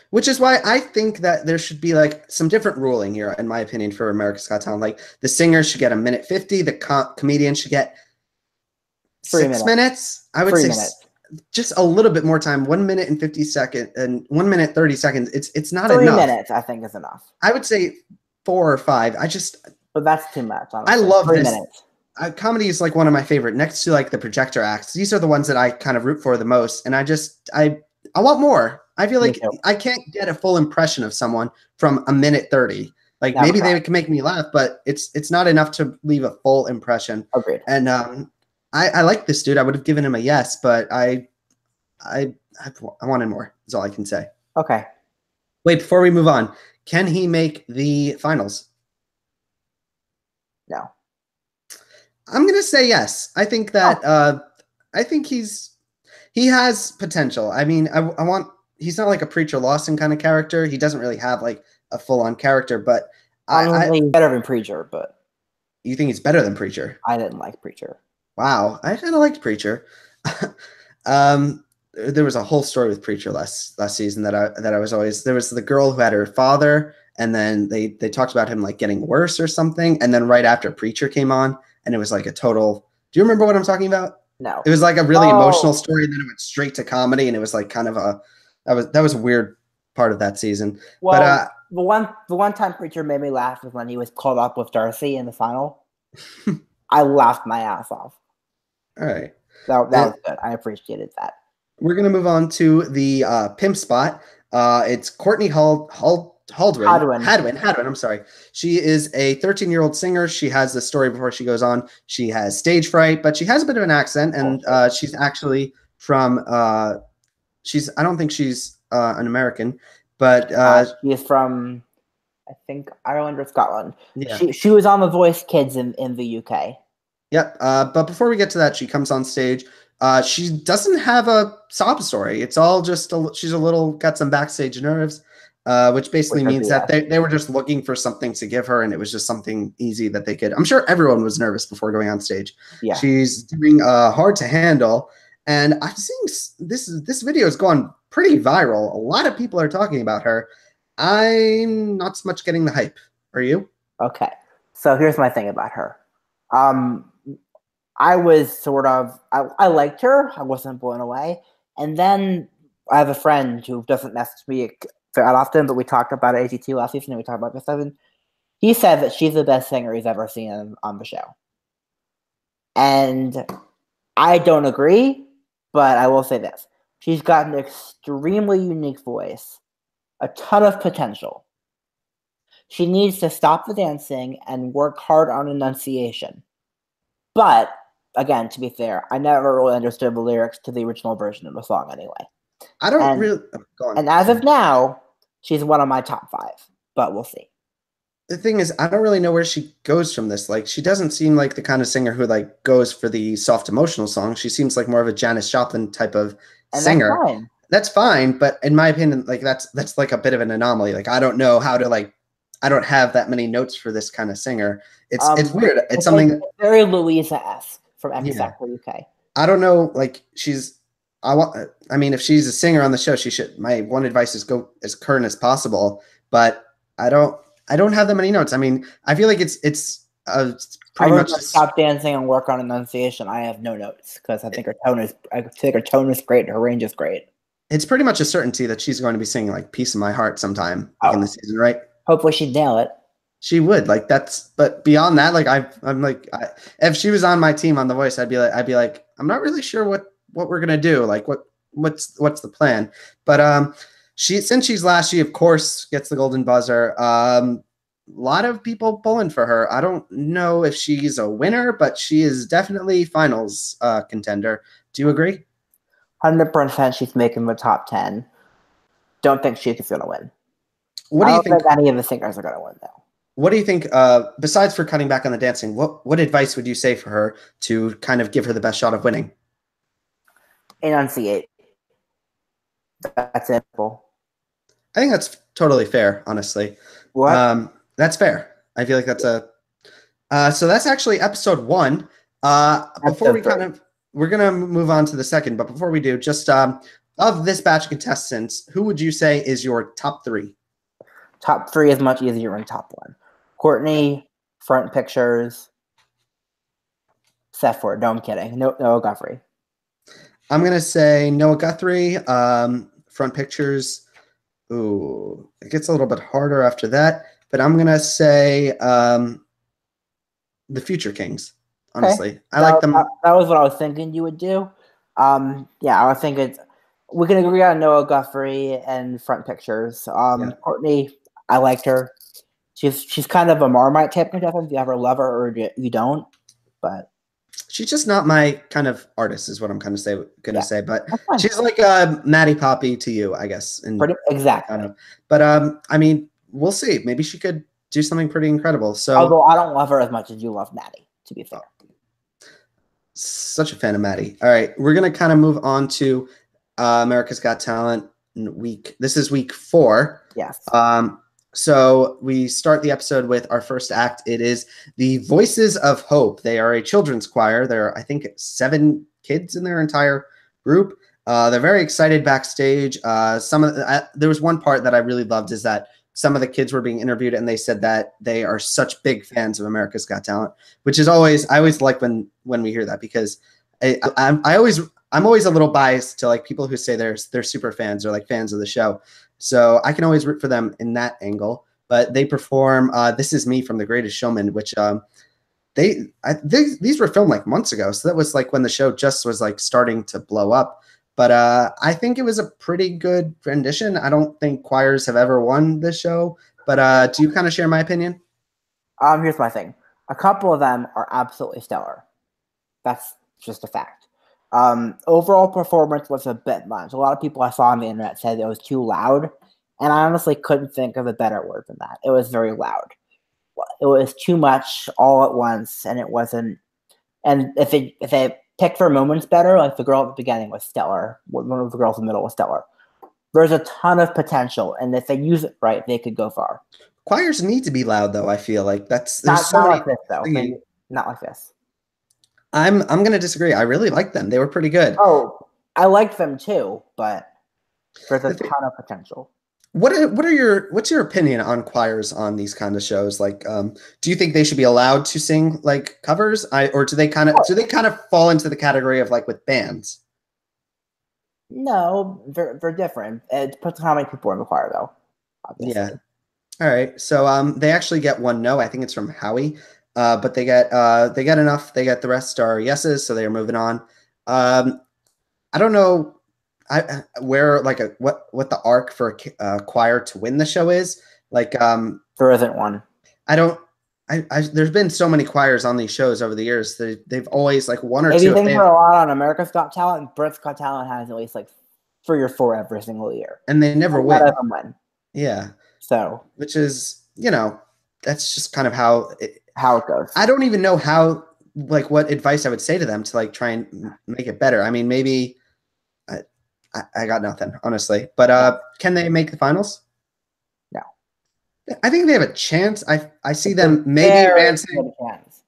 Which is why I think that there should be some different ruling here, in my opinion, for America's Got Talent. Like the singer should get 1:50, the comedian should get 6 minutes. I would say just a little bit more time. 1 minute and 50 seconds and 1 minute 30 seconds. It's not enough. 3 minutes, I think, is enough. I would say 4 or 5. But that's too much. Honestly. I love 3 this. minutes. Comedy is one of my favorite. Next to the projector acts, these are the ones that I kind of root for the most. And I want more. I feel like I can't get a full impression of someone from 1:30. Maybe they can make me laugh, but it's not enough to leave a full impression. Agreed. And I like this dude. I would have given him a yes, but I wanted more. Is all I can say. Okay. Wait, before we move on, can he make the finals? No. I'm gonna say yes. I think that I think he has potential. I mean, he's not like a Preacher Lawson kind of character. He doesn't really have a full-on character, but I better than Preacher, but you think he's better than Preacher? I didn't like Preacher. Wow, I kind of liked Preacher. um, there was a whole story with Preacher last season that I was always there was the girl who had her father, and then they talked about him like getting worse or something, and then right after Preacher came on, and it was like a total. Do you remember what I'm talking about? No. It was like a really emotional Oh, story, and then it went straight to comedy, and it was like kind of a that was a weird part of that season. But well, the one time Preacher made me laugh was when he was called up with Darcy in the final. I laughed my ass off. all right. That was good. I appreciated that. We're gonna move on to the pimp spot. It's Courtney Hadwin. Hadwin. I'm sorry. She is a 13-year-old singer. She has this story before she goes on. She has stage fright, but she has a bit of an accent, and she's actually from. She's. I don't think she's an American, but she is from, I think, Ireland or Scotland. yeah. She was on The Voice Kids in the UK. Yep. But before we get to that, she comes on stage. She doesn't have a sob story. It's all just she's a little got some backstage nerves, which basically means that they were just looking for something to give her, and it was just something easy that they could. I'm sure everyone was nervous before going on stage. Yeah. She's doing Hard to Handle, and I'm seeing this video has gone pretty viral. A lot of people are talking about her. I'm not so much getting the hype. Are you? Okay. So here's my thing about her. I was sort of I liked her. I wasn't blown away. And then I have a friend who doesn't message me that often, but we talked about AGT last season and we talked about this season. He said that she's the best singer he's ever seen on the show. And I don't agree, but I will say this. She's got an extremely unique voice, a ton of potential. She needs to stop the dancing and work hard on enunciation. But, again, to be fair, I never really understood the lyrics to the original version of the song anyway. I don't really. Go on. And as of now, she's one of my top 5, but we'll see. The thing is, I don't really know where she goes from this. Like, she doesn't seem like the kind of singer who like goes for the soft emotional songs. She seems like more of a Janis Joplin type of singer. That's fine. That's fine, but in my opinion, like that's like a bit of an anomaly. Like, I don't know how to like. I don't have that many notes for this kind of singer. It's weird. It's something like very Louisa-esque from X Factor UK. I don't know. Like, she's. I mean, if she's a singer on the show, she should. My one advice is go as current as possible. But I don't have that many notes. I mean, I feel like it's pretty much stop dancing and work on enunciation. I have no notes because I think her tone is great. Her range is great. It's pretty much a certainty that she's going to be singing like "Piece of My Heart" sometime in the season, right? Hopefully, she'd nail it. She would. Like, that's. But beyond that, like I'm like, if she was on my team on The Voice, I'd be like, I'm not really sure what we're gonna do. Like, what's the plan? But since she's last, she of course gets the golden buzzer. A lot of people pulling for her. I don't know if she's a winner, but she is definitely finals contender. Do you agree? 100% she's making the top 10. Don't think she's going to win. What do you think? I don't think any of the singers are going to win, though. What do you think, besides for cutting back on the dancing, what advice would you say for her to kind of give her the best shot of winning? Enunciate. That's simple. I think that's totally fair, honestly. What? That's fair. I feel like that's so that's actually episode 1. Before we're gonna move on to the second, but before we do, just of this batch of contestants, who would you say is your top 3? Top 3 is much easier than top 1. Courtney, Front Pictures, Seth Ford. No, I'm kidding. Noah Guthrie. I'm gonna say Noah Guthrie, Front Pictures. Ooh, it gets a little bit harder after that, but I'm gonna say the Future Kings. Honestly, okay. I like them. That was what I was thinking you would do. Yeah, I think we can agree on Noah Guthrie and Front Pictures. Courtney, I liked her. She's kind of a Marmite type contestant. You ever love her or you don't, but she's just not my kind of artist, is what I'm kind of gonna say. But she's like Maddie Poppy to you, I guess. Exactly. Kind of. But I mean, we'll see. Maybe she could do something pretty incredible. So, although I don't love her as much as you love Maddie, to be fair. Such a fan of Maddie. All right, we're gonna kind of move on to America's Got Talent week. This is week 4. Yes. So we start the episode with our first act. It is the Voices of Hope. They are a children's choir. There are, I think, 7 kids in their entire group. They're very excited backstage. There was one part that I really loved is that some of the kids were being interviewed and they said that they are such big fans of America's Got Talent, which is I always like when we hear that, because I'm always a little biased to like people who say they're super fans or like fans of the show. So I can always root for them in that angle. But they perform "This Is Me" from The Greatest Showman, which these were filmed like months ago. So that was like when the show just was like starting to blow up. But I think it was a pretty good rendition. I don't think choirs have ever won this show. But do you kind of share my opinion? Here's my thing. A couple of them are absolutely stellar. That's just a fact. Overall performance was a bit much. A lot of people I saw on the internet said it was too loud, and I honestly couldn't think of a better word than that. It was very loud. It was too much all at once, and it wasn't. And if they picked their moments better, like the girl at the beginning was stellar. One of the girls in the middle was stellar. There's a ton of potential, and if they use it right, they could go far. Choirs need to be loud, though. I feel like there's Not so many like this though. singing. Not like this. I'm gonna disagree. I really liked them. They were pretty good. Oh, I liked them too, but there's a ton of potential. What's your opinion on choirs on these kind of shows? Like, do you think they should be allowed to sing like covers? Or do they kind of fall into the category of like with bands? No, they're different. It depends on how many people are in the choir, though. Obviously. Yeah. All right. So they actually get one no. I think it's from Howie. But they get enough. They get the rest are yeses, so they are moving on. I don't know where like what the arc for a choir to win the show is. Like there isn't one. There's been so many choirs on these shows over the years. They've always like one or if two. You think for a lot on America's Got Talent, Britain's Got Talent has at least like 3 or 4 every single year, and they never win. None of them win. Yeah. So which is that's just kind of how it goes. I don't even know what advice I would say to them to like try and make it better. I mean, maybe I got nothing, honestly. But can they make the finals? No. I think they have a chance. I see them maybe advancing.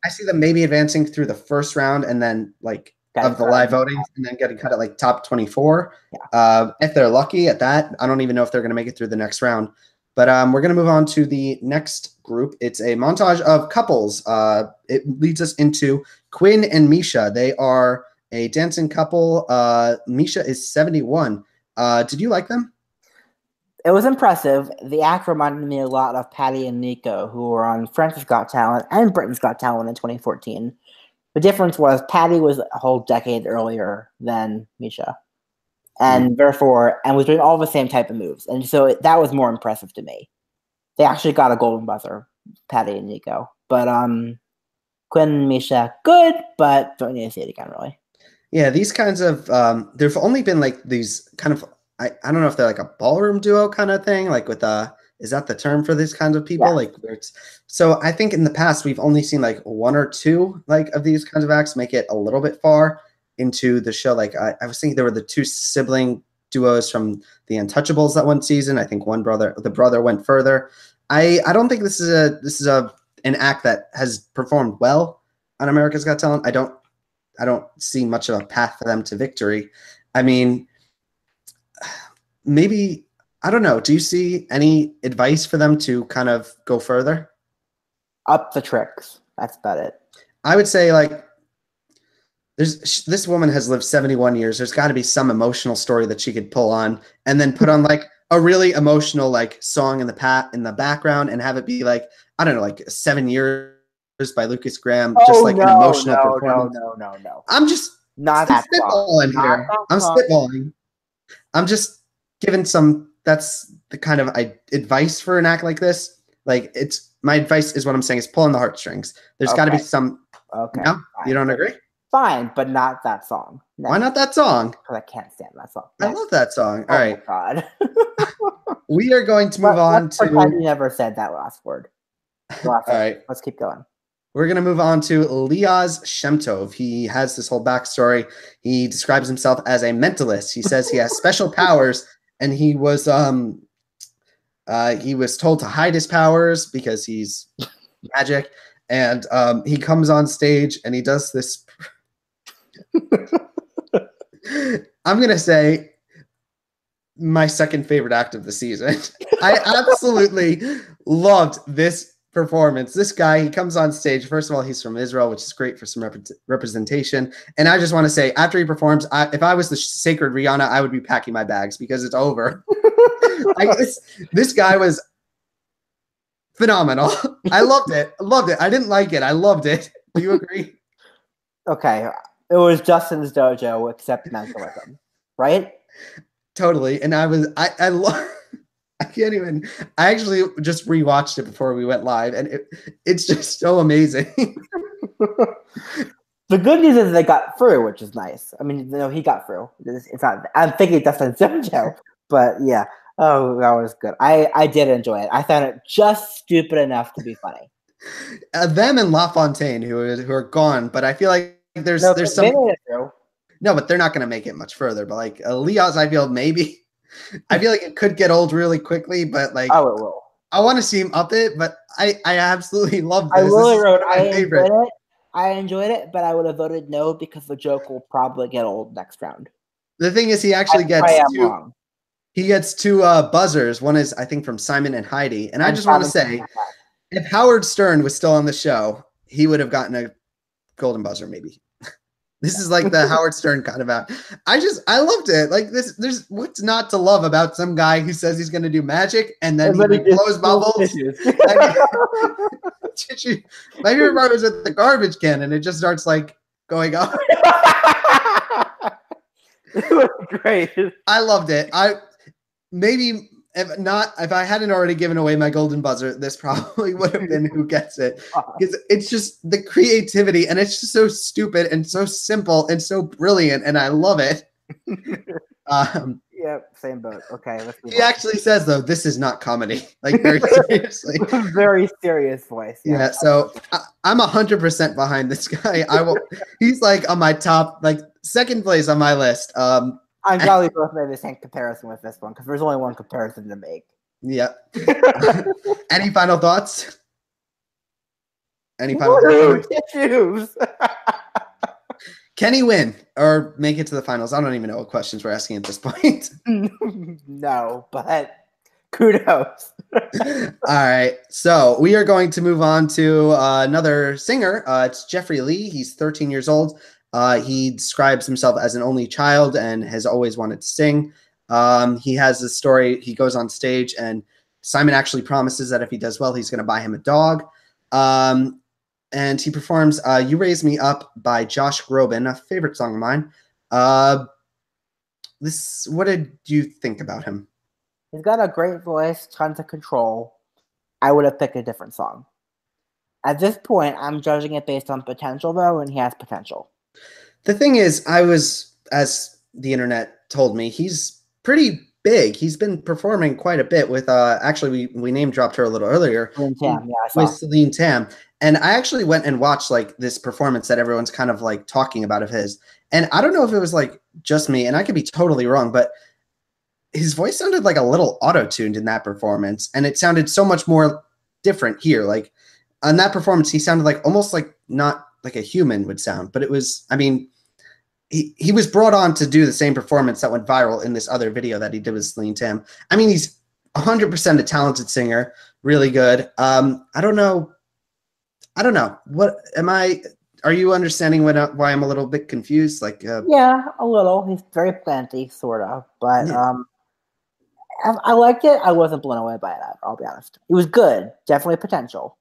I see them maybe advancing through the first round and then like of the live voting and then getting cut at like top 24. Yeah. If they're lucky at that, I don't even know if they're going to make it through the next round. But we're going to move on to the next group. It's a montage of couples. It leads us into Quinn and Misha. They are a dancing couple. Misha is 71. Did you like them? It was impressive. The act reminded me a lot of Patty and Nico, who were on France's Got Talent and Britain's Got Talent in 2014. The difference was Patty was a whole decade earlier than Misha. And therefore, was doing all the same type of moves. And so that was more impressive to me. They actually got a golden buzzer, Patty and Nico. But Quinn and Misha, good, but don't need to see it again, really. Yeah, these kinds of, there've only been like these kind of, I don't know if they're like a ballroom duo kind of thing, like with, is that the term for these kinds of people? Yeah. Like, where so I think in the past, we've only seen like 1 or 2 like of these kinds of acts make it a little bit far into the show. Like I was thinking there were the 2 sibling duos from the Untouchables that one season. I think the brother went further. I don't think this is an act that has performed well on America's Got Talent. I don't see much of a path for them to victory. I mean, maybe, I don't know. Do you see any advice for them to kind of go further? Up the tricks. That's about it. I would say like, this woman has lived 71 years. There's got to be some emotional story that she could pull on and then put on like a really emotional like song in the background and have it be like, I don't know, like 7 Years by Lucas Graham, just like an emotional performance. No. I'm just not that spitballing here. I'm spitballing. I'm just giving that's the kind of advice for an act like this. Like my advice is what I'm saying is pulling the heartstrings. There's got to be some. Okay. No? You don't agree? Fine, but not that song. No. Why not that song? Because I can't stand that song. I love that song. All right. God. We are going to move on to. You never said that last word. All right. Let's keep going. We're going to move on to Liaz Shemtov. He has this whole backstory. He describes himself as a mentalist. He says he has special powers, and he was He was told to hide his powers because he's magic, and he comes on stage and he does this. I'm gonna say my second favorite act of the season. I absolutely loved this performance. This guy, he comes on stage. First of all, he's from Israel, which is great for some representation. And I just want to say, after he performs, if I was the sacred Rihanna, I would be packing my bags because it's over. This guy was phenomenal. I loved it. I didn't like it. I loved it. Do you agree? Okay. It was Justin's dojo, except mentalism, right? Totally. And I love, I can't even, I actually just rewatched it before we went live, and it's just so amazing. The good news is they got through, which is nice. I mean, he got through. It's not, I'm thinking Justin's dojo, but yeah. Oh, that was good. I did enjoy it. I found it just stupid enough to be funny. Them and LaFontaine, who are gone, but I feel like there's some. No, but they're not going to make it much further. But like Elias, I feel maybe. I feel like it could get old really quickly, but like, oh, it will. I want to see him up it, but I absolutely love this. I really wrote. I enjoyed it, but I would have voted no because the joke will probably get old next round. The thing is, he actually he gets two buzzers. One is, I think, from Simon and Heidi. And I just want to say, if Howard Stern was still on the show, he would have gotten a golden buzzer, maybe. This is like the Howard Stern kind of out. I loved it. Like this, there's what's not to love about some guy who says he's going to do magic and then he blows bubbles. My favorite part was with the garbage can, and it just starts like going up. It was great. I loved it. If I hadn't already given away my golden buzzer, this probably would have been who gets it. Because it's just the creativity, and it's just so stupid and so simple and so brilliant, and I love it. Yep, same boat. Okay, let's move on. Actually says, though, this is not comedy. Like, very seriously. Very serious voice. Yeah, so I'm 100% behind this guy. He's like on my top, like second place on my list. I'm glad we both made the same comparison with this one because there's only one comparison to make. Yeah. Any final thoughts? Any final thoughts? Tissues. Can he win or make it to the finals? I don't even know what questions we're asking at this point. No, but kudos. All right. So we are going to move on to another singer. It's Jeffrey Lee. He's 13 years old. He describes himself as an only child and has always wanted to sing. He has a story. He goes on stage, and Simon actually promises that if he does well, he's going to buy him a dog. And he performs You Raise Me Up by Josh Groban, a favorite song of mine. What did you think about him? He's got a great voice, tons of control. I would have picked a different song. At this point, I'm judging it based on potential, though, and he has potential. The thing is, as the internet told me, he's pretty big. He's been performing quite a bit with, actually, we name dropped her a little earlier. Celine Tam, yeah, I saw. With Celine Tam. And I actually went and watched like this performance that everyone's kind of like talking about of his. And I don't know if it was like just me, and I could be totally wrong, but his voice sounded like a little auto-tuned in that performance. And it sounded so much more different here. Like on that performance, he sounded like almost like not like a human would sound, but it was, I mean, he was brought on to do the same performance that went viral in this other video that he did with Celine Tam. I mean, he's 100% a talented singer, really good. I don't know. Are you understanding why I'm a little bit confused? Like, yeah, a little. He's very planty, sort of, but yeah. I liked it. I wasn't blown away by it. I'll be honest. It was good. Definitely potential.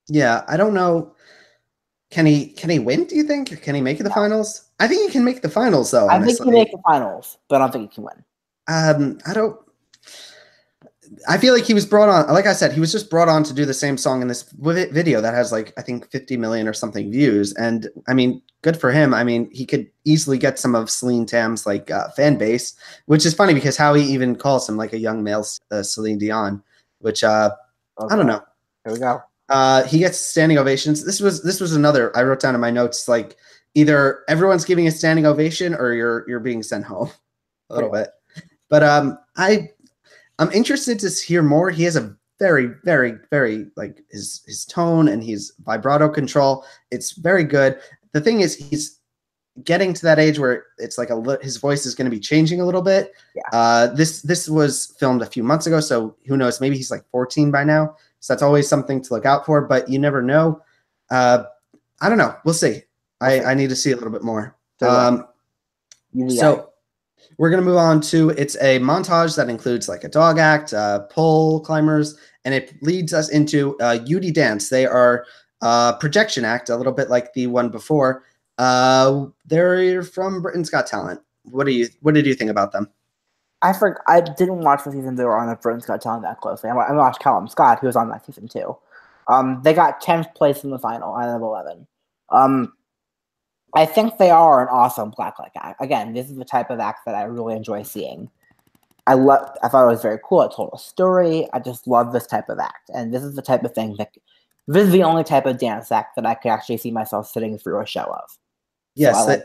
Yeah, I don't know. Can he win? Do you think? Can he make it the finals? I think he can make the finals, though. I think he can make the finals, but I don't think he can win. I feel like he was brought on, like I said, he was just brought on to do the same song in this video that has like, I think 50 million or something views. And I mean, good for him. I mean, he could easily get some of Celine Tam's like fan base, which is funny because Howie even calls him like a young male Celine Dion, which I don't know. Here we go. He gets standing ovations. This was another, I wrote down in my notes, like either everyone's giving a standing ovation or you're being sent home a little bit. But I'm interested to hear more. He has a very, very, very like his tone and his vibrato control. It's very good. The thing is, he's getting to that age where it's like his voice is going to be changing a little bit. Yeah. This was filmed a few months ago, so who knows? Maybe he's like 14 by now. So that's always something to look out for, but you never know. I don't know. We'll see. I need to see a little bit more. So we're going to move on to, it's a montage that includes like a dog act, pole climbers, and it leads us into Yudi Dance. They are projection act, a little bit like the one before. They're from Britain's Got Talent. What did you think about them? I didn't watch the season they were on of Britain's Got Talent that closely. I watched Callum Scott, who was on that season too. They got 10th place in the final out of 11. I think they are an awesome blacklight act. Again, this is the type of act that I really enjoy seeing. I thought it was very cool. It told a story. I just love this type of act. And this is the type of thing this is the only type of dance act that I could actually see myself sitting through a show of. Yes, so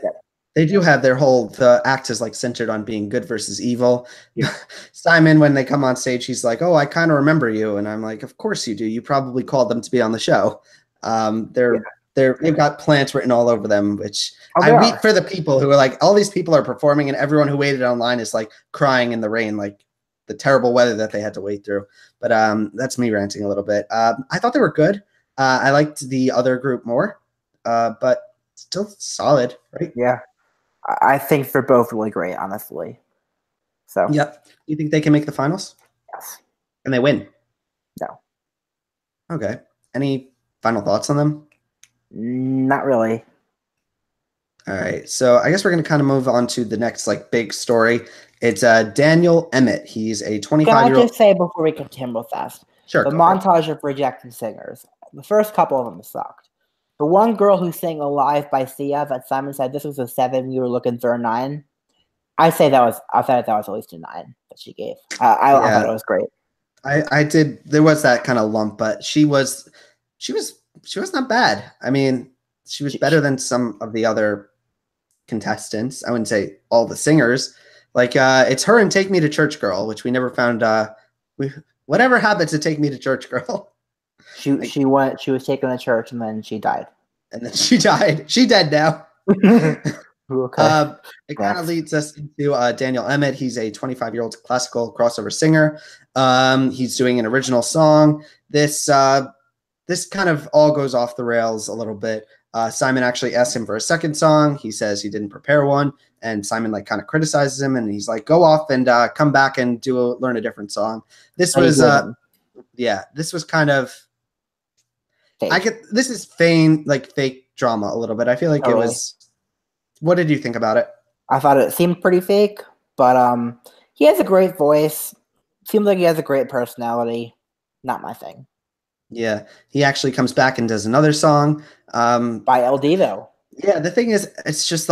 they do have the act is like centered on being good versus evil. Yeah. Simon, when they come on stage, he's like, "Oh, I kind of remember you," and I'm like, "Of course you do. You probably called them to be on the show." They've got plants written all over them, which I weep for the people who are like, all these people are performing, and everyone who waited online is like crying in the rain, like the terrible weather that they had to wait through. But that's me ranting a little bit. I thought they were good. I liked the other group more, but still solid, right? Yeah. I think they're both really great, honestly. So. Yep. You think they can make the finals? Yes. And they win? No. Okay. Any final thoughts on them? Not really. All right. So I guess we're going to kind of move on to the next like big story. It's Daniel Emmett. He's a 25-year-old. Can I just say before we continue real fast? Sure. The montage of rejected singers. The first couple of them sucked. The one girl who sang Alive by Sia that Simon said this was a 7, you were looking for a 9. I thought that was at least a 9 that she gave. I thought it was great. I did. There was that kind of lump, but she was not bad. I mean, she was better than some of the other contestants. I wouldn't say all the singers. Like it's her and Take Me to Church Girl, which we never found. Whatever happened to Take Me to Church Girl? She was taken to church and then she died. And then she died. She dead now. Okay. It kind of leads us into Daniel Emmett. He's a 25-year-old classical crossover singer. He's doing an original song. This kind of all goes off the rails a little bit. Simon actually asked him for a second song. He says he didn't prepare one, and Simon like kind of criticizes him, and he's like, "Go off and come back and learn a different song." This was kind of. This is fake drama a little bit. I feel like it was. What did you think about it? I thought it seemed pretty fake, but he has a great voice. Seems like he has a great personality. Not my thing. Yeah, he actually comes back and does another song by El Divo. Yeah, the thing is, it's just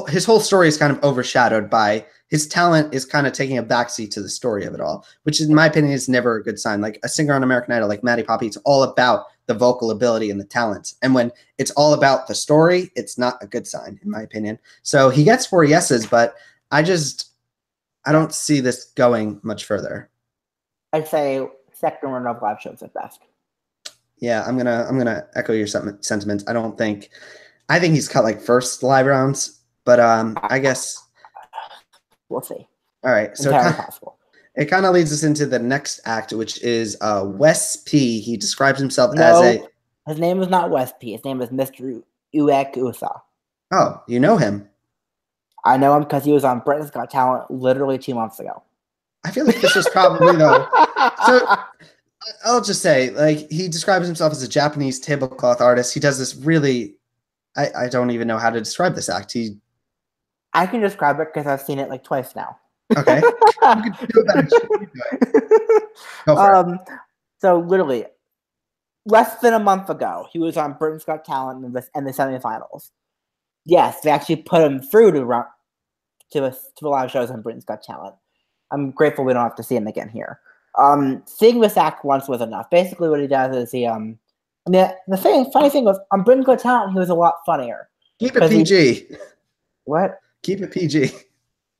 his whole story is kind of overshadowed by his talent is kind of taking a backseat to the story of it all, which in my opinion is never a good sign. Like a singer on American Idol, like Maddie Poppy, it's all about the vocal ability and the talents. And when it's all about the story, it's not a good sign, in my opinion. So he gets 4 yeses, but I don't see this going much further. I'd say second run of live shows at best. Yeah, I'm gonna echo your sentiments. I think he's cut like first live rounds, but I guess we'll see. All right, so it kind of leads us into the next act, which is Wes P. He describes himself as his name is not Wes P. His name is Mr. Uek Usa. Oh, you know him? I know him because he was on Britain's Got Talent literally 2 months ago. I feel like this was probably though. So I'll just say, like, he describes himself as a Japanese tablecloth artist. He does this really. I don't even know how to describe this act. I can describe it because I've seen it like twice now. Okay. You can do it better. So literally, less than a month ago, he was on Britain's Got Talent in the semifinals. Yes, they actually put him through to the live shows on Britain's Got Talent. I'm grateful we don't have to see him again here. Seeing this act once was enough. Basically, what he does is the funny thing was on Britain's Got Talent, he was a lot funnier. Keep it PG. What? Keep it PG.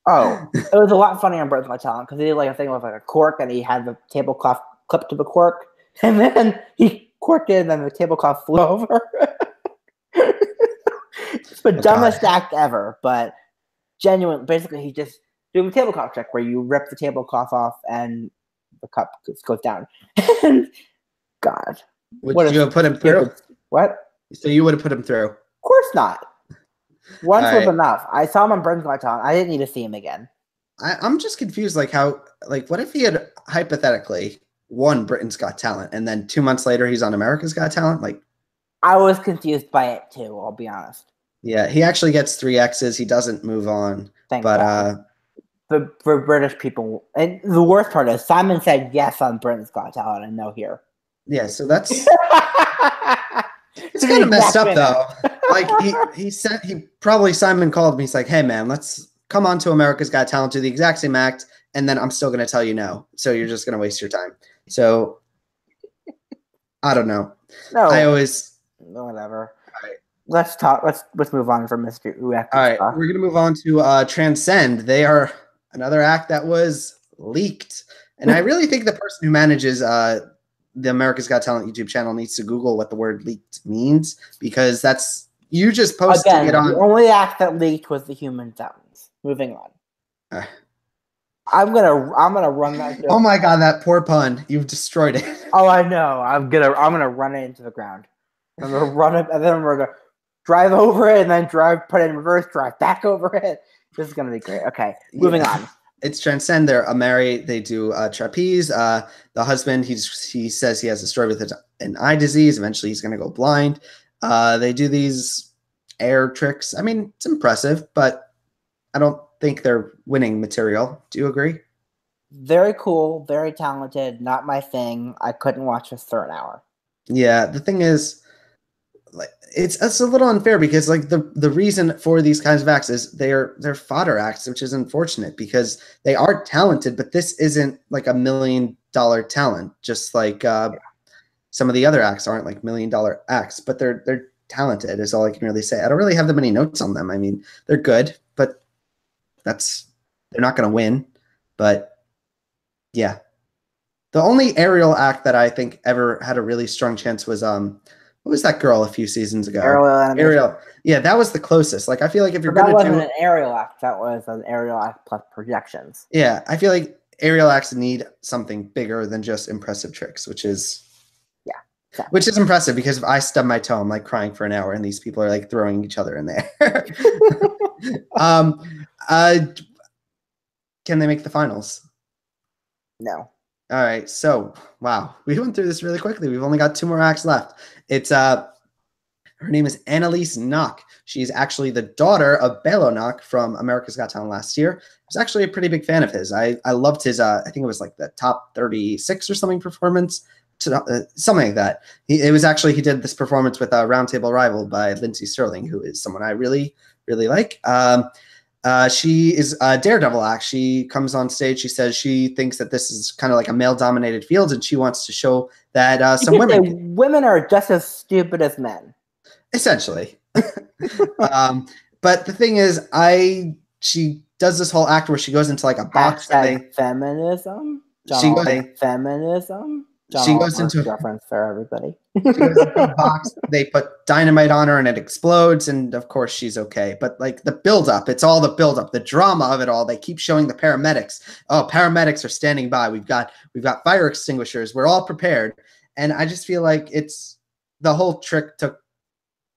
Oh, it was a lot funnier on Britain's Got Talent because he did like a thing with like a cork and he had the tablecloth clipped to the cork, and then he corked it and then the tablecloth flew over. It's the dumbest act ever, but genuine. Basically, he just doing a tablecloth trick where you rip the tablecloth off and the cup goes down. And God, Would you have put him through? What? So you would have put him through? Of course not. Once was enough. I saw him on Britain's Got Talent. I didn't need to see him again. I'm just confused, like how, like what if he had hypothetically won Britain's Got Talent and then 2 months later he's on America's Got Talent? Like, I was confused by it too, I'll be honest. Yeah, he actually gets 3 X's. He doesn't move on. Thank God. For British people, and the worst part is Simon said yes on Britain's Got Talent and no here. Yeah, so that's it's kind of messed up though. Like he said, he probably Simon called me. He's like, "Hey man, let's come on to America's Got Talent, do the exact same act, and then I'm still going to tell you no. So you're just going to waste your time." So I don't know. No, I always whatever. Let's talk. Let's move on from Mr. Uek. All right, we're gonna move on to Transcend. They are another act that was leaked, and I really think the person who manages the America's Got Talent YouTube channel needs to Google what the word leaked means, because that's you just posting it on. The only act that leaked was the human fountains. Moving on. I'm gonna run that. Oh my God, that poor pun! You've destroyed it. Oh, I know. I'm gonna run it into the ground. I'm gonna run it, and then we're gonna drive over it, and then put it in reverse, drive back over it. This is gonna be great. Okay, moving on. It's Transcend. They're married. They do trapeze. The husband, he says he has a story with an eye disease. Eventually, he's gonna go blind. They do these air tricks. I mean, it's impressive, but I don't think they're winning material. Do you agree? Very cool, very talented. Not my thing. I couldn't watch this for an hour. Yeah, the thing is, like, it's a little unfair because like the reason for these kinds of acts is they're fodder acts, which is unfortunate because they are talented, but this isn't like $1 million talent, just like some of the other acts aren't like $1 million acts, but they're talented is all I can really say. I don't really have that many notes on them. I mean, they're good, but they're not going to win. But yeah, the only aerial act that I think ever had a really strong chance was what was that girl a few seasons ago? Aerial. Yeah, that was the closest. Like, I feel like if you're going to do... That wasn't an aerial act. That was an aerial act plus projections. Yeah, I feel like aerial acts need something bigger than just impressive tricks, which is... Yeah. Exactly. Which is impressive because if I stub my toe, I'm like crying for an hour and these people are like throwing each other in the air. Can they make the finals? No. All right, so wow, we went through this really quickly. We've only got 2 more acts left. It's her name is Annalise Knock. She's actually the daughter of Belo Knock from America's Got Talent last year. I was actually a pretty big fan of his. I loved his I think it was like the top 36 or something performance, something like that. He did this performance with a Roundtable Rival by Lindsey Sterling, who is someone I really like. She is a daredevil act. She comes on stage. She says she thinks that this is kind of like a male-dominated field, and she wants to show that some women are just as stupid as men. Essentially. But the thing is, she does this whole act where she goes into like a box. Feminism. Feminism. She goes into reference for everybody. She goes into a box. They put dynamite on her and it explodes, and of course she's okay. But like the buildup, it's all the buildup, the drama of it all. They keep showing the paramedics. Oh, paramedics are standing by. We've got fire extinguishers. We're all prepared. And I just feel like it's the whole trick took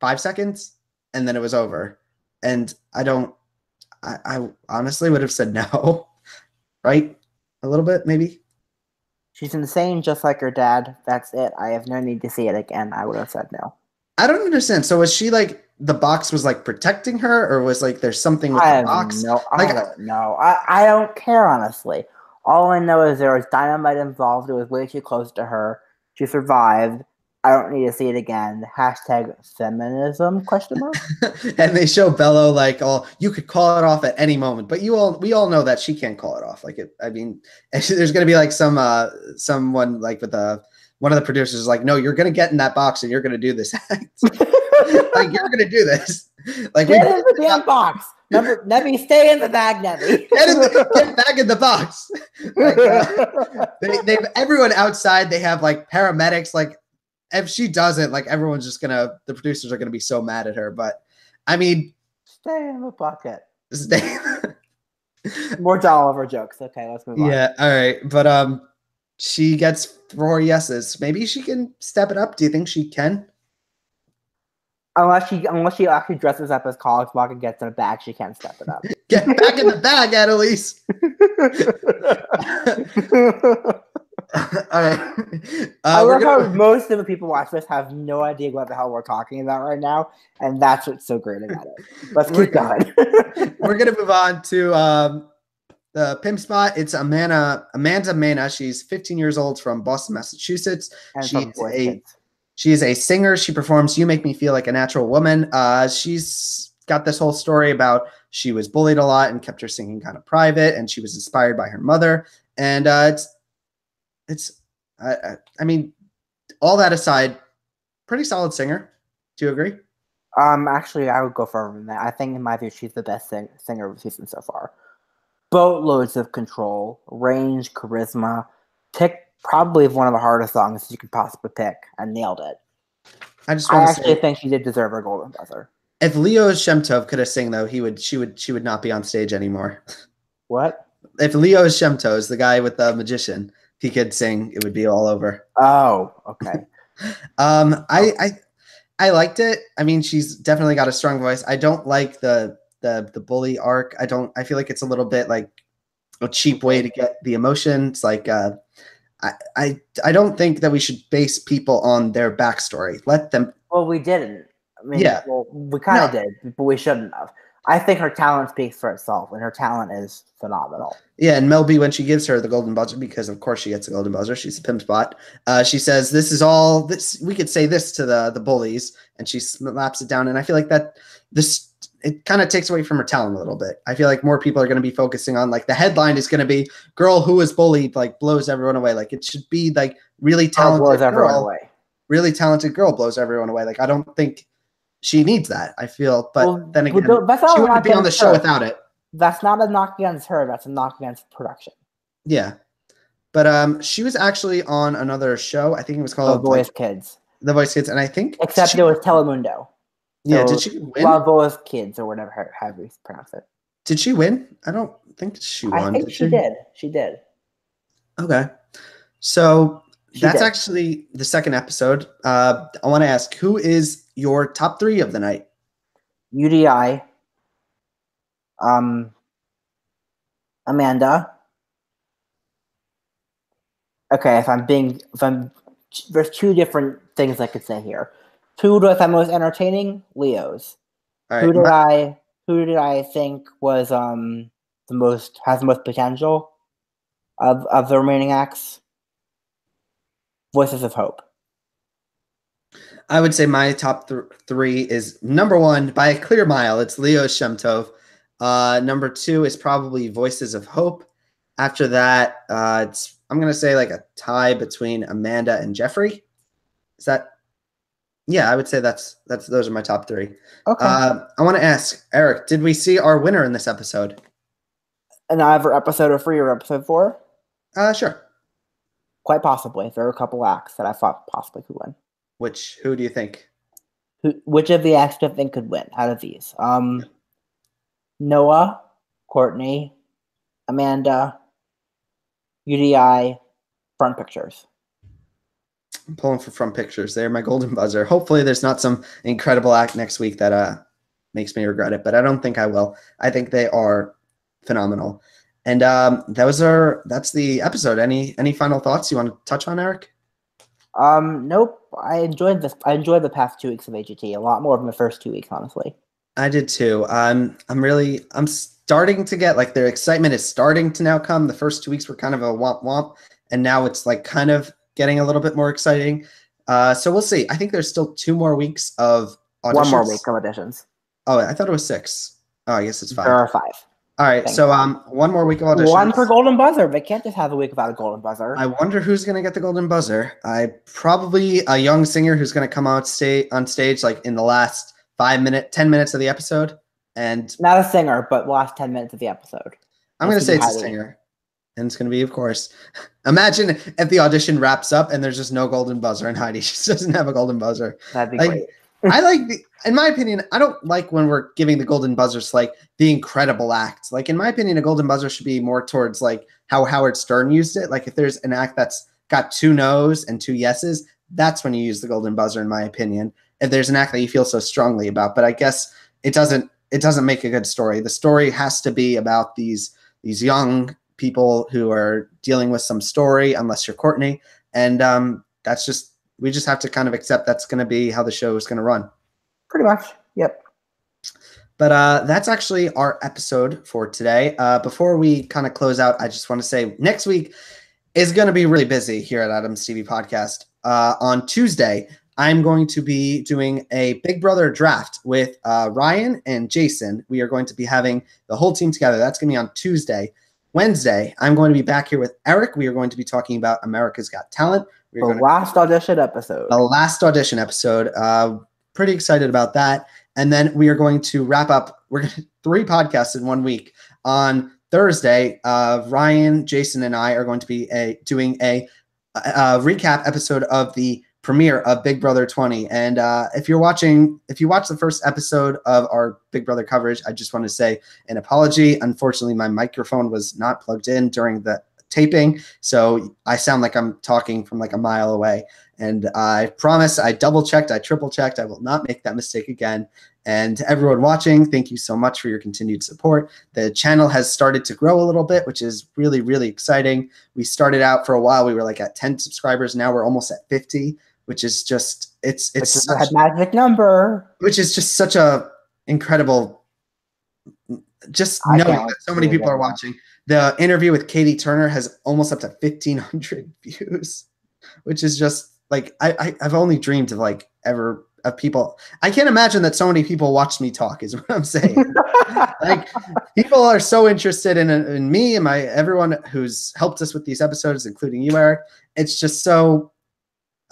5 seconds and then it was over. And I honestly would have said no, right? A little bit, maybe. She's insane, just like her dad. That's it. I have no need to see it again. I would have said no. I don't understand. So was she like the box was like protecting her, or was like there's something with the box? I don't know. I don't care, honestly. All I know is there was dynamite involved. It was way too close to her. She survived. I don't need to see it again. #feminism ? And they show Belo like, oh, you could call it off at any moment, but we all know that she can't call it off. Like I mean, there's gonna be like someone like with one of the producers is like, no, you're gonna get in that box and you're gonna do this act. Like you're gonna do this. Like get in the damn box. Nebby, stay in the bag, Nebby. Get back in the box. Like, they've everyone outside. They have like paramedics. Like if she doesn't, like everyone's just the producers are gonna be so mad at her. But I mean, stay in the bucket. Stay. More John Oliver jokes. Okay, let's move on. Yeah, all right. But she gets 4 yeses. Maybe she can step it up. Do you think she can? Unless she actually dresses up as Cogswalk and gets in a bag, she can step it up. Get back in the bag, Annalise. All right. I love how most of the people watch this have no idea what the hell we're talking about right now, and that's what's so great about it. Let's keep going. We're gonna move on to the pimp spot. It's Amanda Mena. She's 15 years old from Boston, Massachusetts. And she is a singer. She performs "You Make Me Feel Like a Natural Woman." She's got this whole story about she was bullied a lot and kept her singing kind of private, and she was inspired by her mother. And I mean, all that aside, pretty solid singer. Do you agree? Actually, I would go further than that. I think, in my view, she's the best singer of the season so far. Boatloads of control, range, charisma. Probably one of the hardest songs you could possibly pick, and nailed it. I actually think she did deserve her golden buzzer. If Leo Shemtov could have sang, though, she would not be on stage anymore. What? If Leo Shemtov, the guy with the magician, if he could sing, it would be all over. Oh, okay. I liked it. I mean, she's definitely got a strong voice. I don't like the bully arc. I feel like it's a little bit like a cheap way to get the emotion. It's like I don't think that we should base people on their backstory. Let them. Well, we didn't. I mean, yeah. Well, we kind of did, but we shouldn't have. I think her talent speaks for itself, and her talent is phenomenal. Yeah, and Mel B, when she gives her the golden buzzer, because of course she gets a golden buzzer, she's a pimp spot. She says, "This is all this we could say this to the bullies," and she slaps it down. And I feel like it kind of takes away from her talent a little bit. I feel like more people are going to be focusing on like the headline is going to be "Girl who was bullied like blows everyone away." Like it should be like really talented girl, really talented girl blows everyone away. Like I don't think she needs that. I feel, but then again, she wouldn't be on the show without it. That's not a knock against her. That's a knock against production. Yeah, but she was actually on another show. I think it was called The Voice Kids. The Voice Kids, and I think it was Telemundo. Yeah, did she win? La Voice Kids or whatever, however you pronounce it. Did she win? I don't think she won. I think she did. She did. Okay, so that's actually the second episode. I want to ask, who is your top 3 of the night? UDI. Amanda. Okay, there's 2 different things I could say here. Who do I find most entertaining? Leo's. Right, who did I think was has the most potential of the remaining acts? Voices of Hope. I would say my top 3 is number 1 by a clear mile. It's Leo Shemtov. Number 2 is probably Voices of Hope. After that, I'm gonna say like a tie between Amanda and Jeffrey. Is that? Yeah, I would say those are my top 3. Okay. I want to ask Eric, did we see our winner in this episode? In either episode 3 or episode 4? Sure. Quite possibly. There are a couple acts that I thought possibly could win. Who do you think? Which of the acts do you think could win out of these? Noah, Courtney, Amanda, UDI, Front Pictures. I'm pulling for Front Pictures. They're my golden buzzer. Hopefully there's not some incredible act next week that makes me regret it, but I don't think I will. I think they are phenomenal. And that's the episode. Any final thoughts you want to touch on, Eric? Nope. I enjoyed this. I enjoyed the past 2 weeks of AGT a lot more than the first 2 weeks, honestly. I did too. I'm starting to get like their excitement is starting to now come. The first 2 weeks were kind of a womp womp, and now it's like kind of getting a little bit more exciting. So we'll see. I think there's still 2 more weeks of auditions. 1 more week of auditions. Oh, I thought it was 6. Oh, I guess it's 5. There are 5. All right, so 1 more week of auditions. 1 for golden buzzer. They can't just have a week without a golden buzzer. I wonder who's going to get the golden buzzer. Probably a young singer who's going to come on stage like in the last 10 minutes of the episode And not a singer, but the last 10 minutes of the episode. I'm going to say it's a singer. And it's going to be, of course. Imagine if the audition wraps up and there's just no golden buzzer and Heidi just doesn't have a golden buzzer. That'd be great. In my opinion, I don't like when we're giving the golden buzzers like the incredible act. Like, in my opinion, a golden buzzer should be more towards like how Howard Stern used it. Like, if there's an act that's got 2 no's and 2 yeses, that's when you use the golden buzzer, in my opinion. If there's an act that you feel so strongly about. But I guess it doesn't make a good story. The story has to be about these young people who are dealing with some story, unless you're Courtney. And we just have to kind of accept that's going to be how the show is going to run. Pretty much. Yep. But that's actually our episode for today. Before we kind of close out, I just want to say next week is going to be really busy here at Adam's TV Podcast. On Tuesday, I'm going to be doing a Big Brother draft with Ryan and Jason. We are going to be having the whole team together. That's going to be on Tuesday. Wednesday, I'm going to be back here with Eric. We are going to be talking about America's Got Talent. The last audition episode. The last audition episode. Pretty excited about that. And then we are going to wrap up. We're going to 3 podcasts in 1 week. On Thursday, Ryan, Jason, and I are going to be doing a recap episode of the premiere of Big Brother 20. And if you watch the first episode of our Big Brother coverage, I just want to say an apology. Unfortunately, my microphone was not plugged in during the taping, so I sound like I'm talking from like a mile away. And I promise I double-checked, I triple-checked. I will not make that mistake again. And to everyone watching, thank you so much for your continued support. The channel has started to grow a little bit, which is really, really exciting. We started out for a while, we were like at 10 subscribers. Now we're almost at 50. Which is just it's such a magic number. Which is just such a incredible. Just knowing that so many people are watching. The interview with Katie Turner has almost up to 1,500 views, which is just like I've only dreamed of like ever of people. I can't imagine that so many people watch me talk. Is what I'm saying. Like, people are so interested in me and everyone who's helped us with these episodes, including you, Eric. It's just so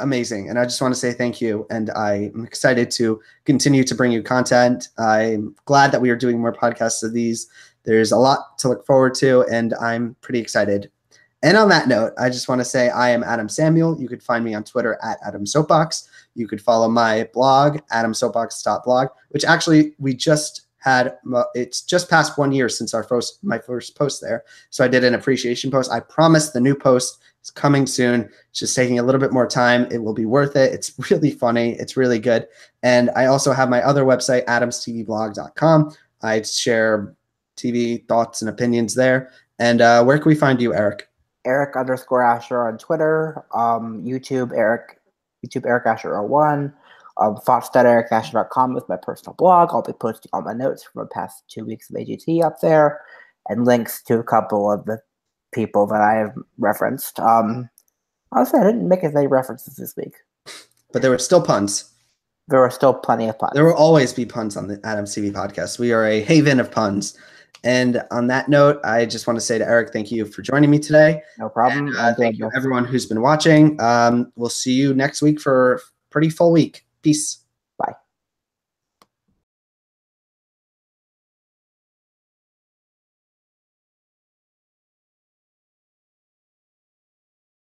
amazing. And I just want to say thank you. And I'm excited to continue to bring you content. I'm glad that we are doing more podcasts of these. There's a lot to look forward to, and I'm pretty excited. And on that note, I just want to say I am Adam Samuel. You could find me on Twitter at Adam Soapbox. You could follow my blog, adamsoapbox.blog, which actually it's just past 1 year since my first post there. So I did an appreciation post. I promise the new post is coming soon. It's just taking a little bit more time. It will be worth it. It's really funny. It's really good. And I also have my other website, adamstvblog.com. I share TV thoughts and opinions there. And where can we find you, Eric? Eric_Ascher on Twitter. YouTube Eric Ascher 01. Thoughts.ericasher.com is my personal blog. I'll be posting all my notes from the past 2 weeks of AGT up there, and links to a couple of the people that I have referenced. Honestly, I didn't make as many references this week. But there were still puns. There were still plenty of puns. There will always be puns on the Adam's TV podcast. We are a haven of puns. And on that note, I just want to say to Eric, thank you for joining me today. No problem. And, thank you everyone who's been watching. We'll see you next week for a pretty full week. Peace.